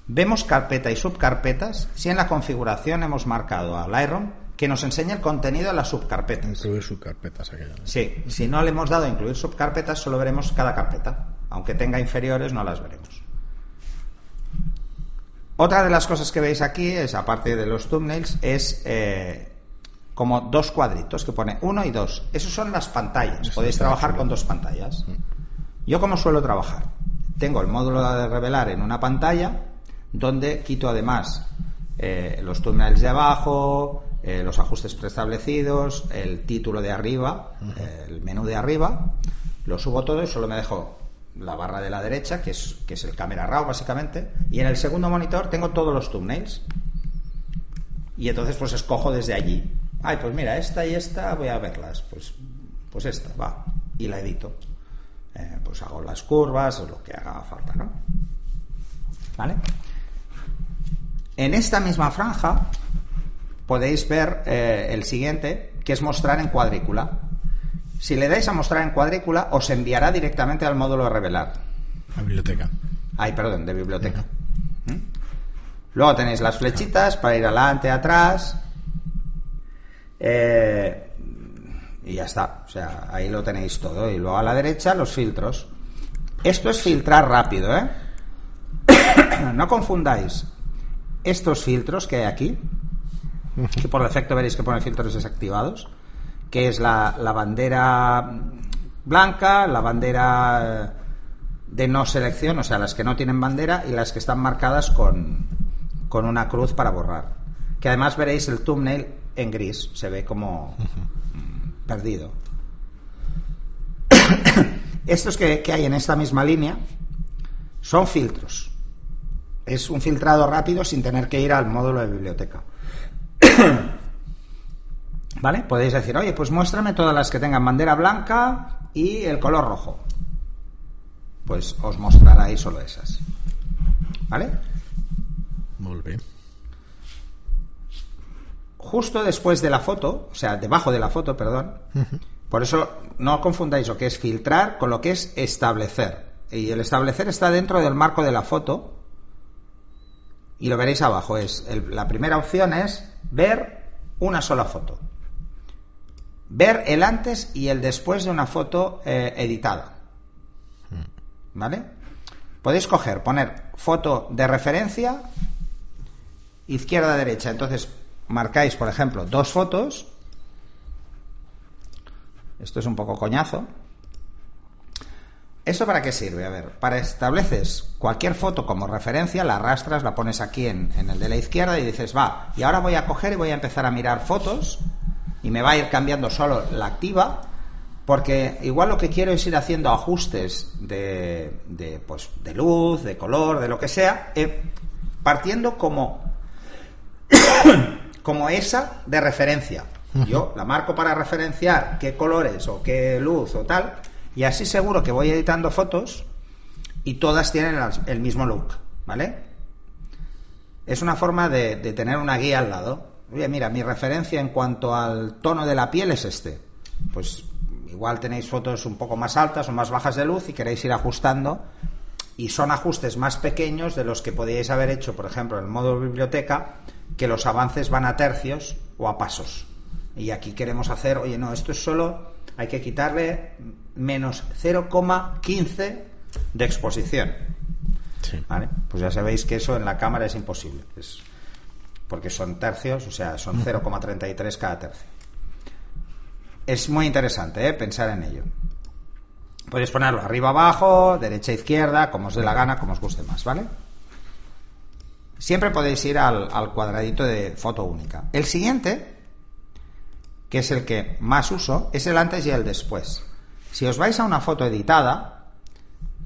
Speaker 2: vemos carpeta y subcarpetas si en la configuración hemos marcado al Lightroom que nos enseña el contenido de las subcarpetas.
Speaker 1: Incluir subcarpetas.
Speaker 2: Sí, si no le hemos dado a incluir subcarpetas, solo veremos cada carpeta. Aunque tenga inferiores, no las veremos. Otra de las cosas que veis aquí es, aparte de los thumbnails, es como 2 cuadritos que pone 1 y 2. Esos son las pantallas. Podéis trabajar con 2 pantallas. Yo, como suelo trabajar, tengo el módulo de revelar en una pantalla donde quito además los thumbnails de abajo, los ajustes preestablecidos, el título de arriba, el menú de arriba. Lo subo todo y solo me dejo la barra de la derecha, que es el Camera Raw básicamente, y en el segundo monitor tengo todos los thumbnails. Y entonces pues escojo desde allí. Pues mira, esta y esta voy a verlas. Pues esta, va. Y la edito. Pues hago las curvas o lo que haga falta, ¿no? ¿Vale? En esta misma franja podéis ver el siguiente, que es mostrar en cuadrícula. Si le dais a mostrar en cuadrícula, os enviará directamente al módulo de revelar.
Speaker 1: La biblioteca.
Speaker 2: De biblioteca. Luego tenéis las flechitas para ir adelante, atrás. Y ya está. O sea, ahí lo tenéis todo. Y luego a la derecha los filtros. Esto es filtrar rápido, ¿eh? No confundáis estos filtros que hay aquí, que por defecto veréis que pone filtros desactivados, que es la bandera blanca, la bandera de no selección, o sea, las que no tienen bandera, y las que están marcadas con una cruz para borrar. Que además veréis el thumbnail en gris, se ve como perdido. Estos que hay en esta misma línea son filtros. Es un filtrado rápido sin tener que ir al módulo de biblioteca. ¿Vale? Podéis decir, oye, pues muéstrame todas las que tengan bandera blanca y el color rojo. Pues os mostrará ahí solo esas. ¿Vale?
Speaker 1: Muy bien.
Speaker 2: Justo después de la foto, o sea, debajo de la foto, perdón. Por eso no confundáis lo que es filtrar con lo que es establecer. Y el establecer está dentro del marco de la foto. Y lo veréis abajo. La primera opción es ver una sola foto. Ver el antes y el después de una foto editada. ¿Vale? Podéis poner foto de referencia, izquierda a derecha. Entonces marcáis, por ejemplo, 2 fotos. Esto es un poco coñazo. ¿Esto para qué sirve? A ver, para estableces cualquier foto como referencia, la arrastras, la pones aquí en el de la izquierda y dices, va, y ahora voy a coger y voy a empezar a mirar fotos y me va a ir cambiando solo la activa, porque igual lo que quiero es ir haciendo ajustes de luz, de color, de lo que sea, partiendo como esa de referencia. Yo la marco para referenciar qué colores o qué luz o tal, y así seguro que voy editando fotos y todas tienen el mismo look, ¿vale? Es una forma de tener una guía al lado. Oye, mira, mi referencia en cuanto al tono de la piel es este. Pues igual tenéis fotos un poco más altas o más bajas de luz y queréis ir ajustando, y son ajustes más pequeños de los que podíais haber hecho, por ejemplo, en el modo biblioteca, que los avances van a tercios o a pasos. Y aquí queremos hacer, oye, no, esto es solo, hay que quitarle menos 0,15 de exposición. Sí. ¿Vale? Pues ya sabéis que eso en la cámara es imposible. Porque son tercios, o sea, son 0,33 cada tercio. Es muy interesante, pensar en ello. Podéis ponerlo arriba, abajo, derecha, izquierda, como os dé la gana, como os guste más, ¿vale? Siempre podéis ir al cuadradito de foto única. El siguiente, que es el que más uso, es el antes y el después. Si os vais a una foto editada,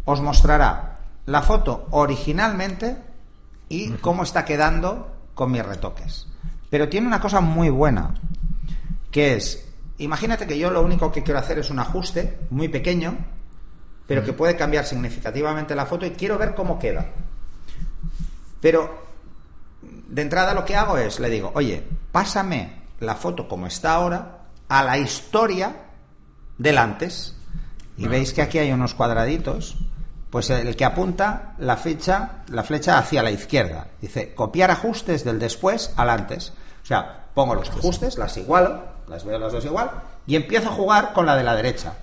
Speaker 2: os mostrará la foto originalmente y cómo está quedando con mis retoques. Pero tiene una cosa muy buena, que es, imagínate que yo lo único que quiero hacer es un ajuste muy pequeño, pero que puede cambiar significativamente la foto y quiero ver cómo queda. Pero de entrada lo que hago es, le digo, oye, pásame la foto como está ahora a la historia del antes. Y veis que aquí hay unos cuadraditos, pues el que apunta la flecha hacia la izquierda. Dice, copiar ajustes del después al antes. O sea, pongo los ajustes, las igualo, las veo las dos igual, y empiezo a jugar con la de la derecha.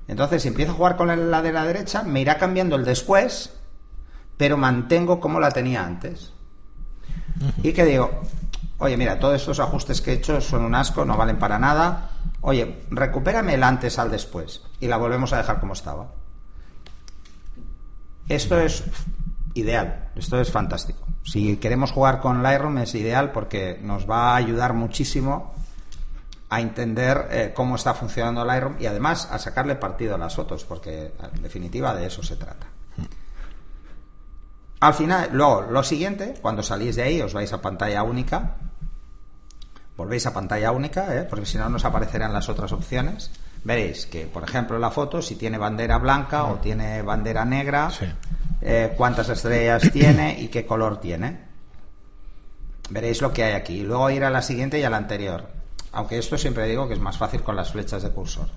Speaker 2: Entonces, si empiezo a jugar con la de la derecha, me irá cambiando el después, pero mantengo como la tenía antes. Y que digo, oye, mira, todos estos ajustes que he hecho son un asco, no valen para nada. Oye, recupérame el antes al después. Y la volvemos a dejar como estaba. Esto es ideal, esto es fantástico. Si queremos jugar con Lightroom es ideal porque nos va a ayudar muchísimo a entender cómo está funcionando Lightroom y además a sacarle partido a las fotos, porque en definitiva de eso se trata. Al final, luego, lo siguiente, cuando salís de ahí os vais a pantalla única, volvéis a pantalla única, porque si no nos aparecerán las otras opciones. Veréis que, por ejemplo, la foto, si tiene bandera blanca o tiene bandera negra, sí. Cuántas estrellas tiene y qué color tiene. Veréis lo que hay aquí. Luego ir a la siguiente y a la anterior. Aunque esto siempre digo que es más fácil con las flechas de cursor.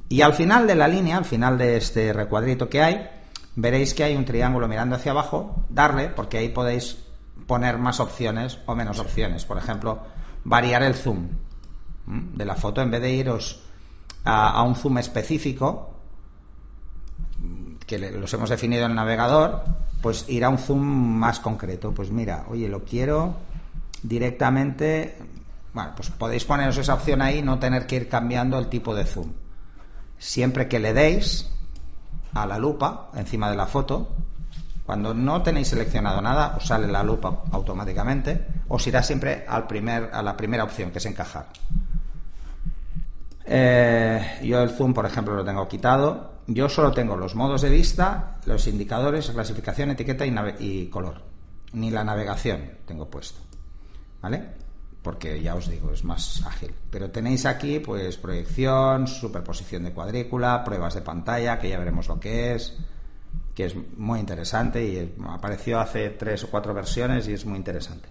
Speaker 2: Y al final de la línea, al final de este recuadrito que hay, veréis que hay un triángulo mirando hacia abajo. Darle, porque ahí podéis poner más opciones o menos opciones. Por ejemplo, variar el zoom de la foto. En vez de iros a un zoom específico, que los hemos definido en el navegador, pues ir a un zoom más concreto. Pues mira, oye, lo quiero directamente. Bueno, pues podéis poneros esa opción ahí y no tener que ir cambiando el tipo de zoom. Siempre que le deis a la lupa encima de la foto, cuando no tenéis seleccionado nada, os sale la lupa automáticamente, os irá siempre a la primera opción, que es encajar. Yo el zoom, por ejemplo, lo tengo quitado. Yo solo tengo los modos de vista, los indicadores, clasificación, etiqueta y color. Ni la navegación tengo puesto, ¿vale? Porque ya os digo, es más ágil. Pero tenéis aquí pues proyección, superposición de cuadrícula, pruebas de pantalla, que ya veremos lo que es muy interesante y apareció hace 3 o 4 versiones y es muy interesante.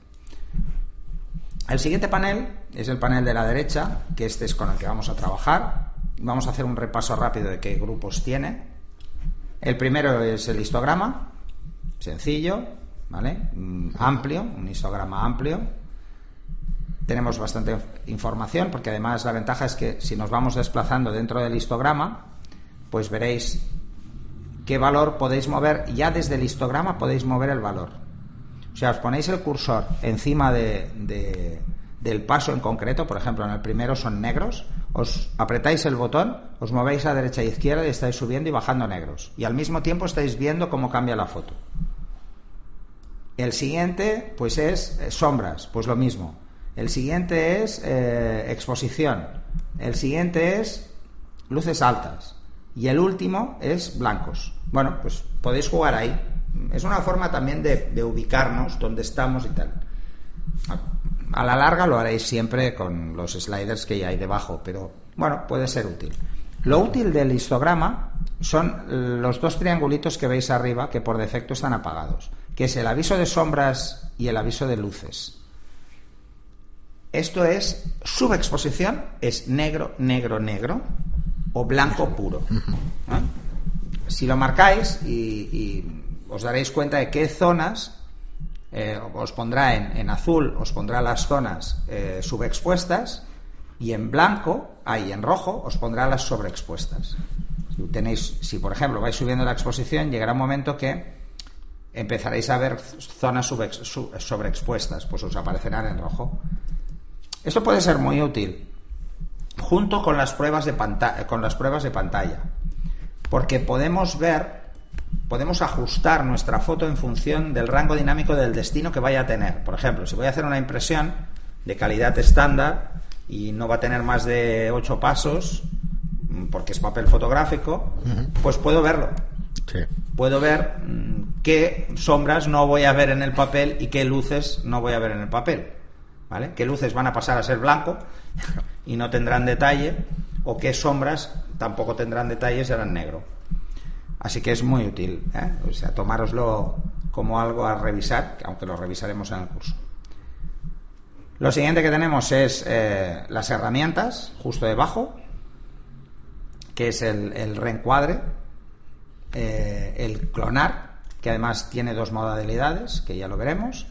Speaker 2: El siguiente panel es el panel de la derecha, que este es con el que vamos a trabajar. Vamos a hacer un repaso rápido de qué grupos tiene. El primero es el histograma, sencillo, ¿vale? Amplio, un histograma amplio. Tenemos bastante información, porque además la ventaja es que si nos vamos desplazando dentro del histograma, pues veréis qué valor podéis mover. Ya desde el histograma podéis mover el valor. O sea, os ponéis el cursor encima del paso en concreto. Por ejemplo, en el primero son negros. Os apretáis el botón, os movéis a derecha e izquierda y estáis subiendo y bajando negros. Y al mismo tiempo estáis viendo cómo cambia la foto. El siguiente, pues es sombras, pues lo mismo. El siguiente es exposición. El siguiente es luces altas. Y el último es blancos. Bueno, pues podéis jugar ahí. Es una forma también de ubicarnos donde estamos y tal. A la larga lo haréis siempre con los sliders que hay debajo, pero bueno, puede ser útil. Lo útil del histograma son los 2 triangulitos que veis arriba, que por defecto están apagados, que es el aviso de sombras y el aviso de luces. Esto es subexposición, es negro, negro, negro o blanco puro. Si lo marcáis y os daréis cuenta de qué zonas os pondrá en azul, os pondrá las zonas subexpuestas, y en blanco, en rojo, os pondrá las sobreexpuestas. Si por ejemplo vais subiendo la exposición, llegará un momento que empezaréis a ver zonas sobreexpuestas, pues os aparecerán en rojo. Esto puede ser muy útil junto con las pruebas de pantalla, porque podemos ajustar nuestra foto en función del rango dinámico del destino que vaya a tener. Por ejemplo, si voy a hacer una impresión de calidad estándar y no va a tener más de 8 pasos, porque es papel fotográfico, pues puedo verlo. Sí. Puedo ver qué sombras no voy a ver en el papel y qué luces no voy a ver en el papel, ¿vale? Qué luces van a pasar a ser blanco y no tendrán detalle, o qué sombras tampoco tendrán detalle y serán negro. Así que es muy útil, ¿eh? O sea, tomároslo como algo a revisar, aunque lo revisaremos en el curso. Lo siguiente que tenemos es las herramientas, justo debajo, que es el reencuadre, el clonar, que además tiene 2 modalidades, que ya lo veremos,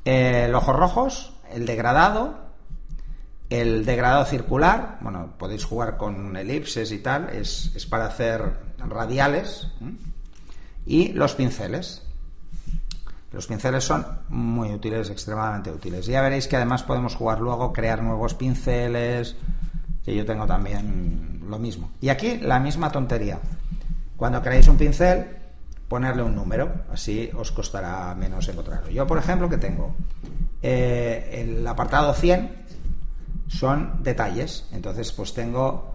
Speaker 2: el ojos rojos, el degradado circular. Bueno, podéis jugar con elipses y tal, es para hacer radiales, y los pinceles. Los pinceles son muy útiles, extremadamente útiles. Ya veréis que además podemos jugar luego, crear nuevos pinceles, que yo tengo también lo mismo. Y aquí la misma tontería. Cuando creáis un pincel, ponerle un número, así os costará menos encontrarlo. Yo, por ejemplo, que tengo el apartado 100 son detalles. Entonces, pues tengo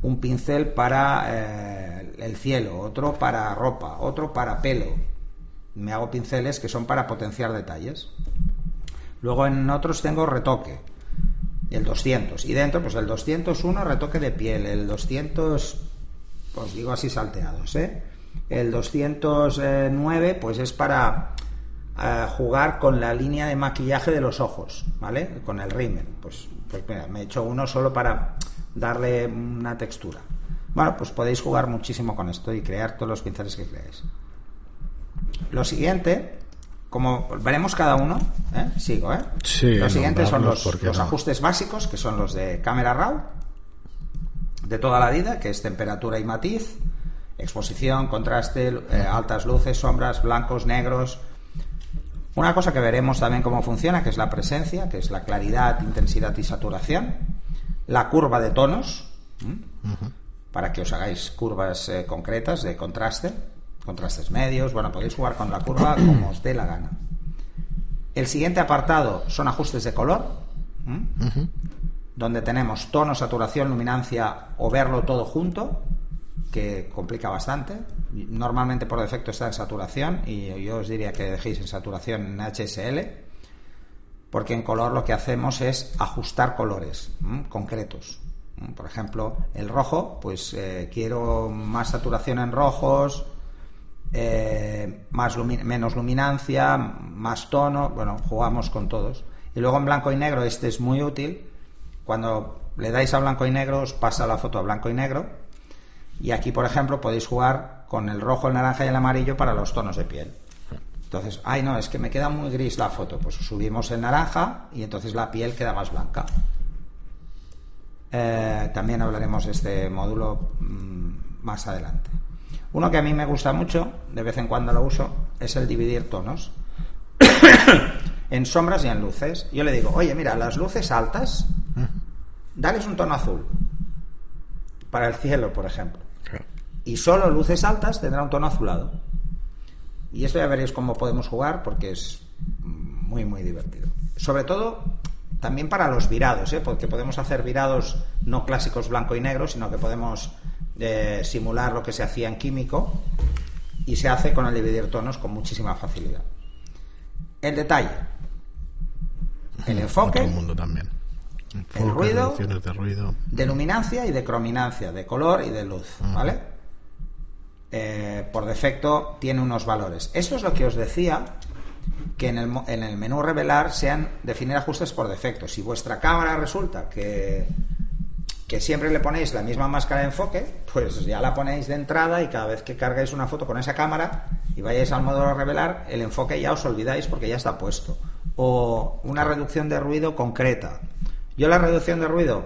Speaker 2: un pincel para el cielo, otro para ropa, otro para pelo. Me hago pinceles que son para potenciar detalles. Luego en otros tengo retoque, el 200, y dentro pues el 201 retoque de piel, el 200, os digo así salteados, el 209 pues es para jugar con la línea de maquillaje de los ojos, ¿vale? Con el rímel. Pues mira, me he hecho uno solo para darle una textura. Bueno, pues podéis jugar muchísimo con esto y crear todos los pinceles que creáis. Lo siguiente, como veremos cada uno, sigo,
Speaker 1: Sí,
Speaker 2: los siguientes son los ajustes básicos, que son los de Camera Raw, de toda la vida, que es temperatura y matiz, exposición, contraste, altas luces, sombras, blancos, negros. Una cosa que veremos también cómo funciona, que es la presencia, que es la claridad, intensidad y saturación, la curva de tonos, para que os hagáis curvas concretas de contraste, contrastes medios. Bueno, podéis jugar con la curva como os dé la gana. El siguiente apartado son ajustes de color, donde tenemos tono, saturación, luminancia o verlo todo junto, que complica bastante. Normalmente por defecto está en saturación y yo os diría que dejéis en saturación en HSL, porque en color lo que hacemos es ajustar colores concretos. Por ejemplo, el rojo, pues quiero más saturación en rojos, menos luminancia, más tono. Bueno, jugamos con todos. Y luego en blanco y negro este es muy útil. Cuando le dais a blanco y negro os pasa la foto a blanco y negro, y aquí por ejemplo podéis jugar con el rojo, el naranja y el amarillo para los tonos de piel. Entonces, no, es que me queda muy gris la foto, pues subimos el naranja y entonces la piel queda más blanca. También hablaremos de este módulo más adelante. Uno que a mí me gusta mucho, de vez en cuando lo uso, es el dividir tonos en sombras y en luces. Yo le digo, oye, mira, las luces altas, dales un tono azul para el cielo, por ejemplo, y solo luces altas tendrá un tono azulado. Y esto ya veréis cómo podemos jugar, porque es muy muy divertido, sobre todo también para los virados, porque podemos hacer virados no clásicos blanco y negro, sino que podemos simular lo que se hacía en químico, y se hace con el dividir tonos con muchísima facilidad. El detalle, el enfoque,
Speaker 1: otro mundo también.
Speaker 2: el ruido,
Speaker 1: de ruido,
Speaker 2: de luminancia y de crominancia, de color y de luz, ¿vale? Por defecto tiene unos valores. Esto es lo que os decía, que en el menú revelar sean definir ajustes por defecto. Si vuestra cámara resulta que siempre le ponéis la misma máscara de enfoque, pues ya la ponéis de entrada, y cada vez que cargáis una foto con esa cámara y vayáis al modo revelar, el enfoque ya os olvidáis porque ya está puesto. O una reducción de ruido concreta. Yo la reducción de ruido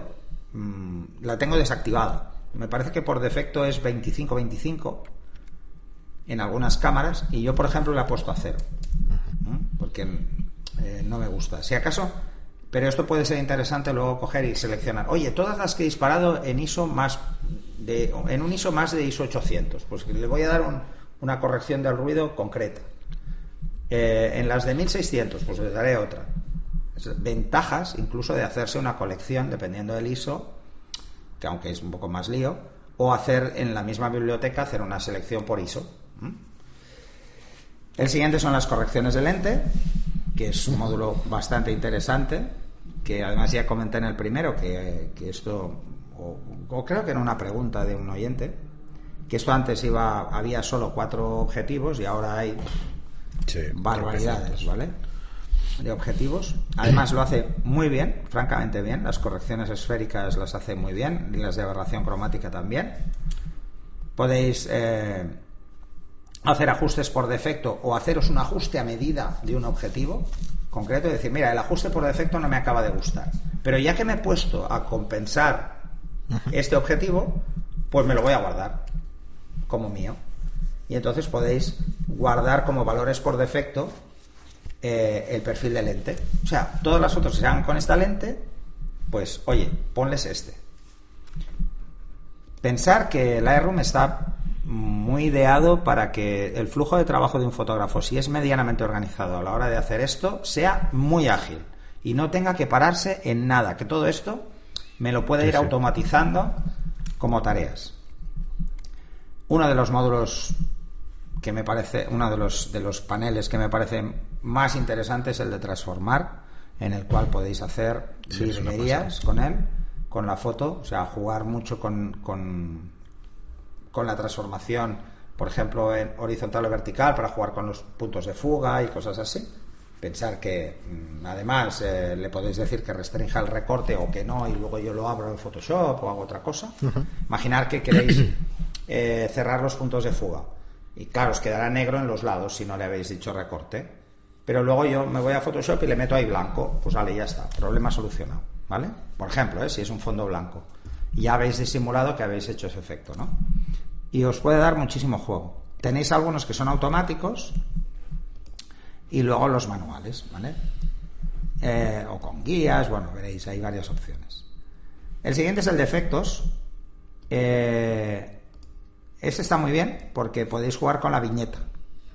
Speaker 2: la tengo desactivada. Me parece que por defecto es 25-25 en algunas cámaras, y yo por ejemplo la he puesto a 0 porque no me gusta. Si acaso, pero esto puede ser interesante luego coger y seleccionar, oye, todas las que he disparado en un ISO más de ISO 800, pues le voy a dar una corrección del ruido concreta. En las de 1600 pues les daré otra. Ventajas incluso de hacerse una colección dependiendo del ISO, que aunque es un poco más lío, o hacer en la misma biblioteca, hacer una selección por ISO. El siguiente son las correcciones de lente, que es un módulo bastante interesante, que además ya comenté en el primero que esto, o creo que era una pregunta de un oyente, que esto antes había solo 4 objetivos y ahora hay barbaridades, ¿vale?, de objetivos. Además lo hace muy bien, francamente bien. Las correcciones esféricas las hace muy bien, y las de aberración cromática también. Podéis hacer ajustes por defecto o haceros un ajuste a medida de un objetivo concreto y decir, mira, el ajuste por defecto no me acaba de gustar, pero ya que me he puesto a compensar este objetivo, pues me lo voy a guardar como mío. Y entonces podéis guardar como valores por defecto el perfil de lente. O sea, todas las fotos que se hagan con esta lente, pues oye, ponles este. Pensar que el Lightroom está muy ideado para que el flujo de trabajo de un fotógrafo, si es medianamente organizado a la hora de hacer esto, sea muy ágil y no tenga que pararse en nada, que todo esto me lo puede ir automatizando como tareas. Uno de los módulos que me parece, uno de los paneles que me parece más interesante es el de transformar, en el cual podéis hacer virguerías con él, con la foto, o sea, jugar mucho con la transformación por ejemplo, en horizontal o vertical para jugar con los puntos de fuga y cosas así. Pensar que además le podéis decir que restrinja el recorte o que no, y luego yo lo abro en Photoshop o hago otra cosa. Imaginar que queréis cerrar los puntos de fuga y claro, os quedará negro en los lados si no le habéis dicho recorte, pero luego yo me voy a Photoshop y le meto ahí blanco, pues vale, ya está, problema solucionado, ¿vale? Por ejemplo, si es un fondo blanco, ya habéis disimulado que habéis hecho ese efecto, ¿no? Y os puede dar muchísimo juego. Tenéis algunos que son automáticos y luego los manuales, ¿vale? O con guías, bueno, veréis, hay varias opciones. El siguiente es el de efectos. Este está muy bien porque podéis jugar con la viñeta.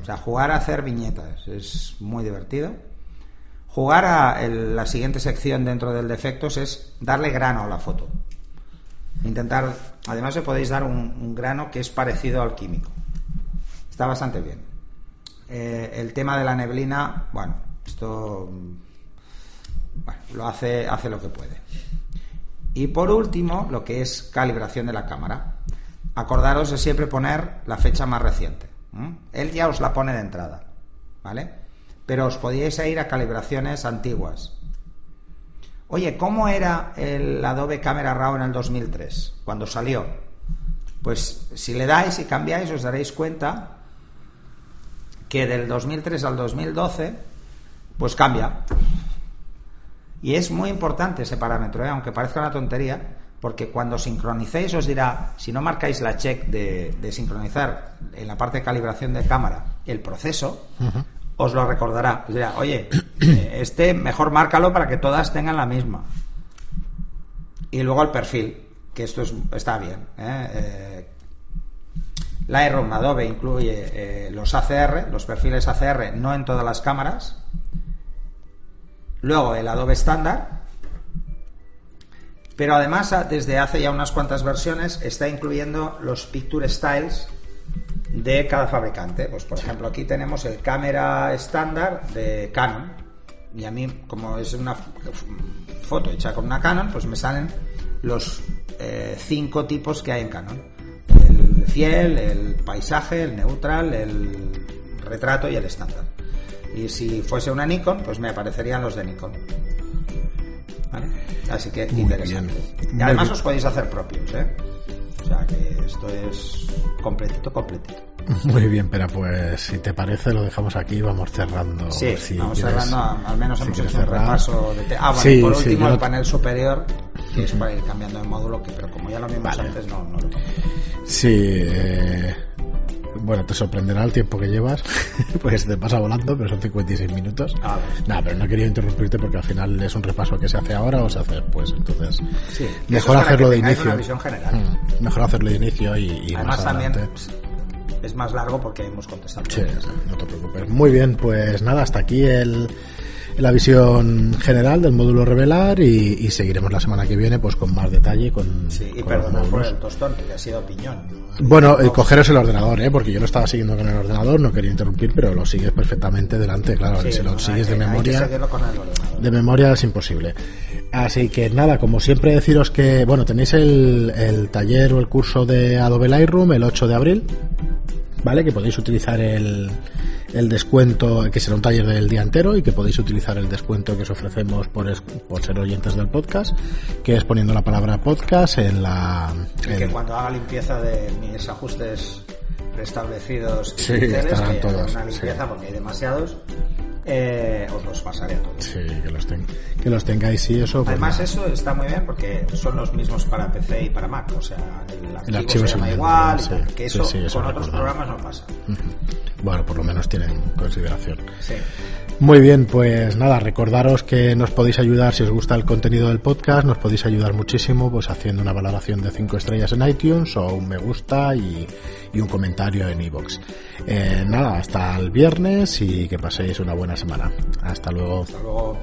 Speaker 2: O sea, jugar a hacer viñetas es muy divertido. Jugar a la siguiente sección dentro del de efectos es darle grano a la foto. Intentar, además le podéis dar un grano que es parecido al químico. Está bastante bien. El tema de la neblina, bueno, esto lo hace lo que puede. Y por último, lo que es calibración de la cámara. Acordaros de siempre poner la fecha más reciente. Él ya os la pone de entrada, ¿vale? Pero os podíais ir a calibraciones antiguas. Oye, ¿cómo era el Adobe Camera Raw en el 2003, cuando salió? Pues si le dais y cambiáis, os daréis cuenta que del 2003 al 2012 pues cambia, y es muy importante ese parámetro, aunque parezca una tontería, porque cuando sincronicéis os dirá, si no marcáis la check de sincronizar en la parte de calibración de cámara el proceso, os lo recordará, os dirá, oye, mejor márcalo para que todas tengan la misma. Y luego el perfil, que esto está bien, Lightroom Adobe incluye los ACR, los perfiles ACR, no en todas las cámaras. Luego el Adobe estándar, pero además desde hace ya unas cuantas versiones está incluyendo los Picture Styles de cada fabricante. Pues por ejemplo aquí tenemos el cámara estándar de Canon, y a mí, como es una foto hecha con una Canon, pues me salen los 5 tipos que hay en Canon: el fiel, el paisaje, el neutral, el retrato y el estándar. Y si fuese una Nikon, pues me aparecerían los de Nikon, ¿vale? Así que muy interesante. Y además os podéis hacer propios, o sea que esto es completito.
Speaker 1: Muy bien, pero pues si te parece lo dejamos aquí y vamos cerrando.
Speaker 2: Sí, vamos cerrando, al menos hemos hecho un repaso de bueno, por último el panel superior, que es para ir cambiando de módulo, pero como ya lo vimos antes, no lo toco.
Speaker 1: Sí, bueno, te sorprenderá el tiempo que llevas, pues te pasa volando, pero son 56 minutos. No, pero no quería interrumpirte porque al final es un repaso que se hace ahora o se hace después, entonces
Speaker 2: sí,
Speaker 1: mejor hacerlo de inicio.
Speaker 2: Una visión general.
Speaker 1: Mejor hacerlo de inicio y
Speaker 2: además
Speaker 1: más adelante.
Speaker 2: También es más largo porque hemos contestado.
Speaker 1: Sí, no te preocupes. Muy bien, pues nada, hasta aquí la visión general del módulo Revelar y seguiremos la semana que viene pues con más detalle.
Speaker 2: Y perdona por el tostón, que ha sido piñón.
Speaker 1: Bueno, cogeros el ordenador, porque yo lo estaba siguiendo con el ordenador, no quería interrumpir, pero lo sigues perfectamente delante, claro. Si lo sigues de memoria, es imposible. Así que nada, como siempre deciros que, bueno, tenéis el taller o el curso de Adobe Lightroom el 8 de abril, ¿vale? Que podéis utilizar el descuento, que será un taller del día entero, y que podéis utilizar el descuento que os ofrecemos por ser oyentes del podcast, que es poniendo la palabra podcast en la...
Speaker 2: que cuando haga limpieza de mis ajustes preestablecidos,
Speaker 1: sí, estarán todos,
Speaker 2: una limpieza porque hay demasiados, os los pasaré a todos.
Speaker 1: Sí, que los tengáis, sí, eso.
Speaker 2: Además,
Speaker 1: pues,
Speaker 2: eso está muy bien porque son los mismos para PC y para Mac, o sea, el archivo se llama igual,
Speaker 1: sí,
Speaker 2: que eso,
Speaker 1: sí,
Speaker 2: con otros programas no pasa.
Speaker 1: Bueno, por lo menos tienen consideración.
Speaker 2: Sí.
Speaker 1: Muy bien, pues nada, recordaros que nos podéis ayudar si os gusta el contenido del podcast, nos podéis ayudar muchísimo pues haciendo una valoración de 5 estrellas en iTunes o un me gusta y un comentario en iVoox. Nada, hasta el viernes y que paséis una buena semana. Hasta luego.
Speaker 2: Hasta luego.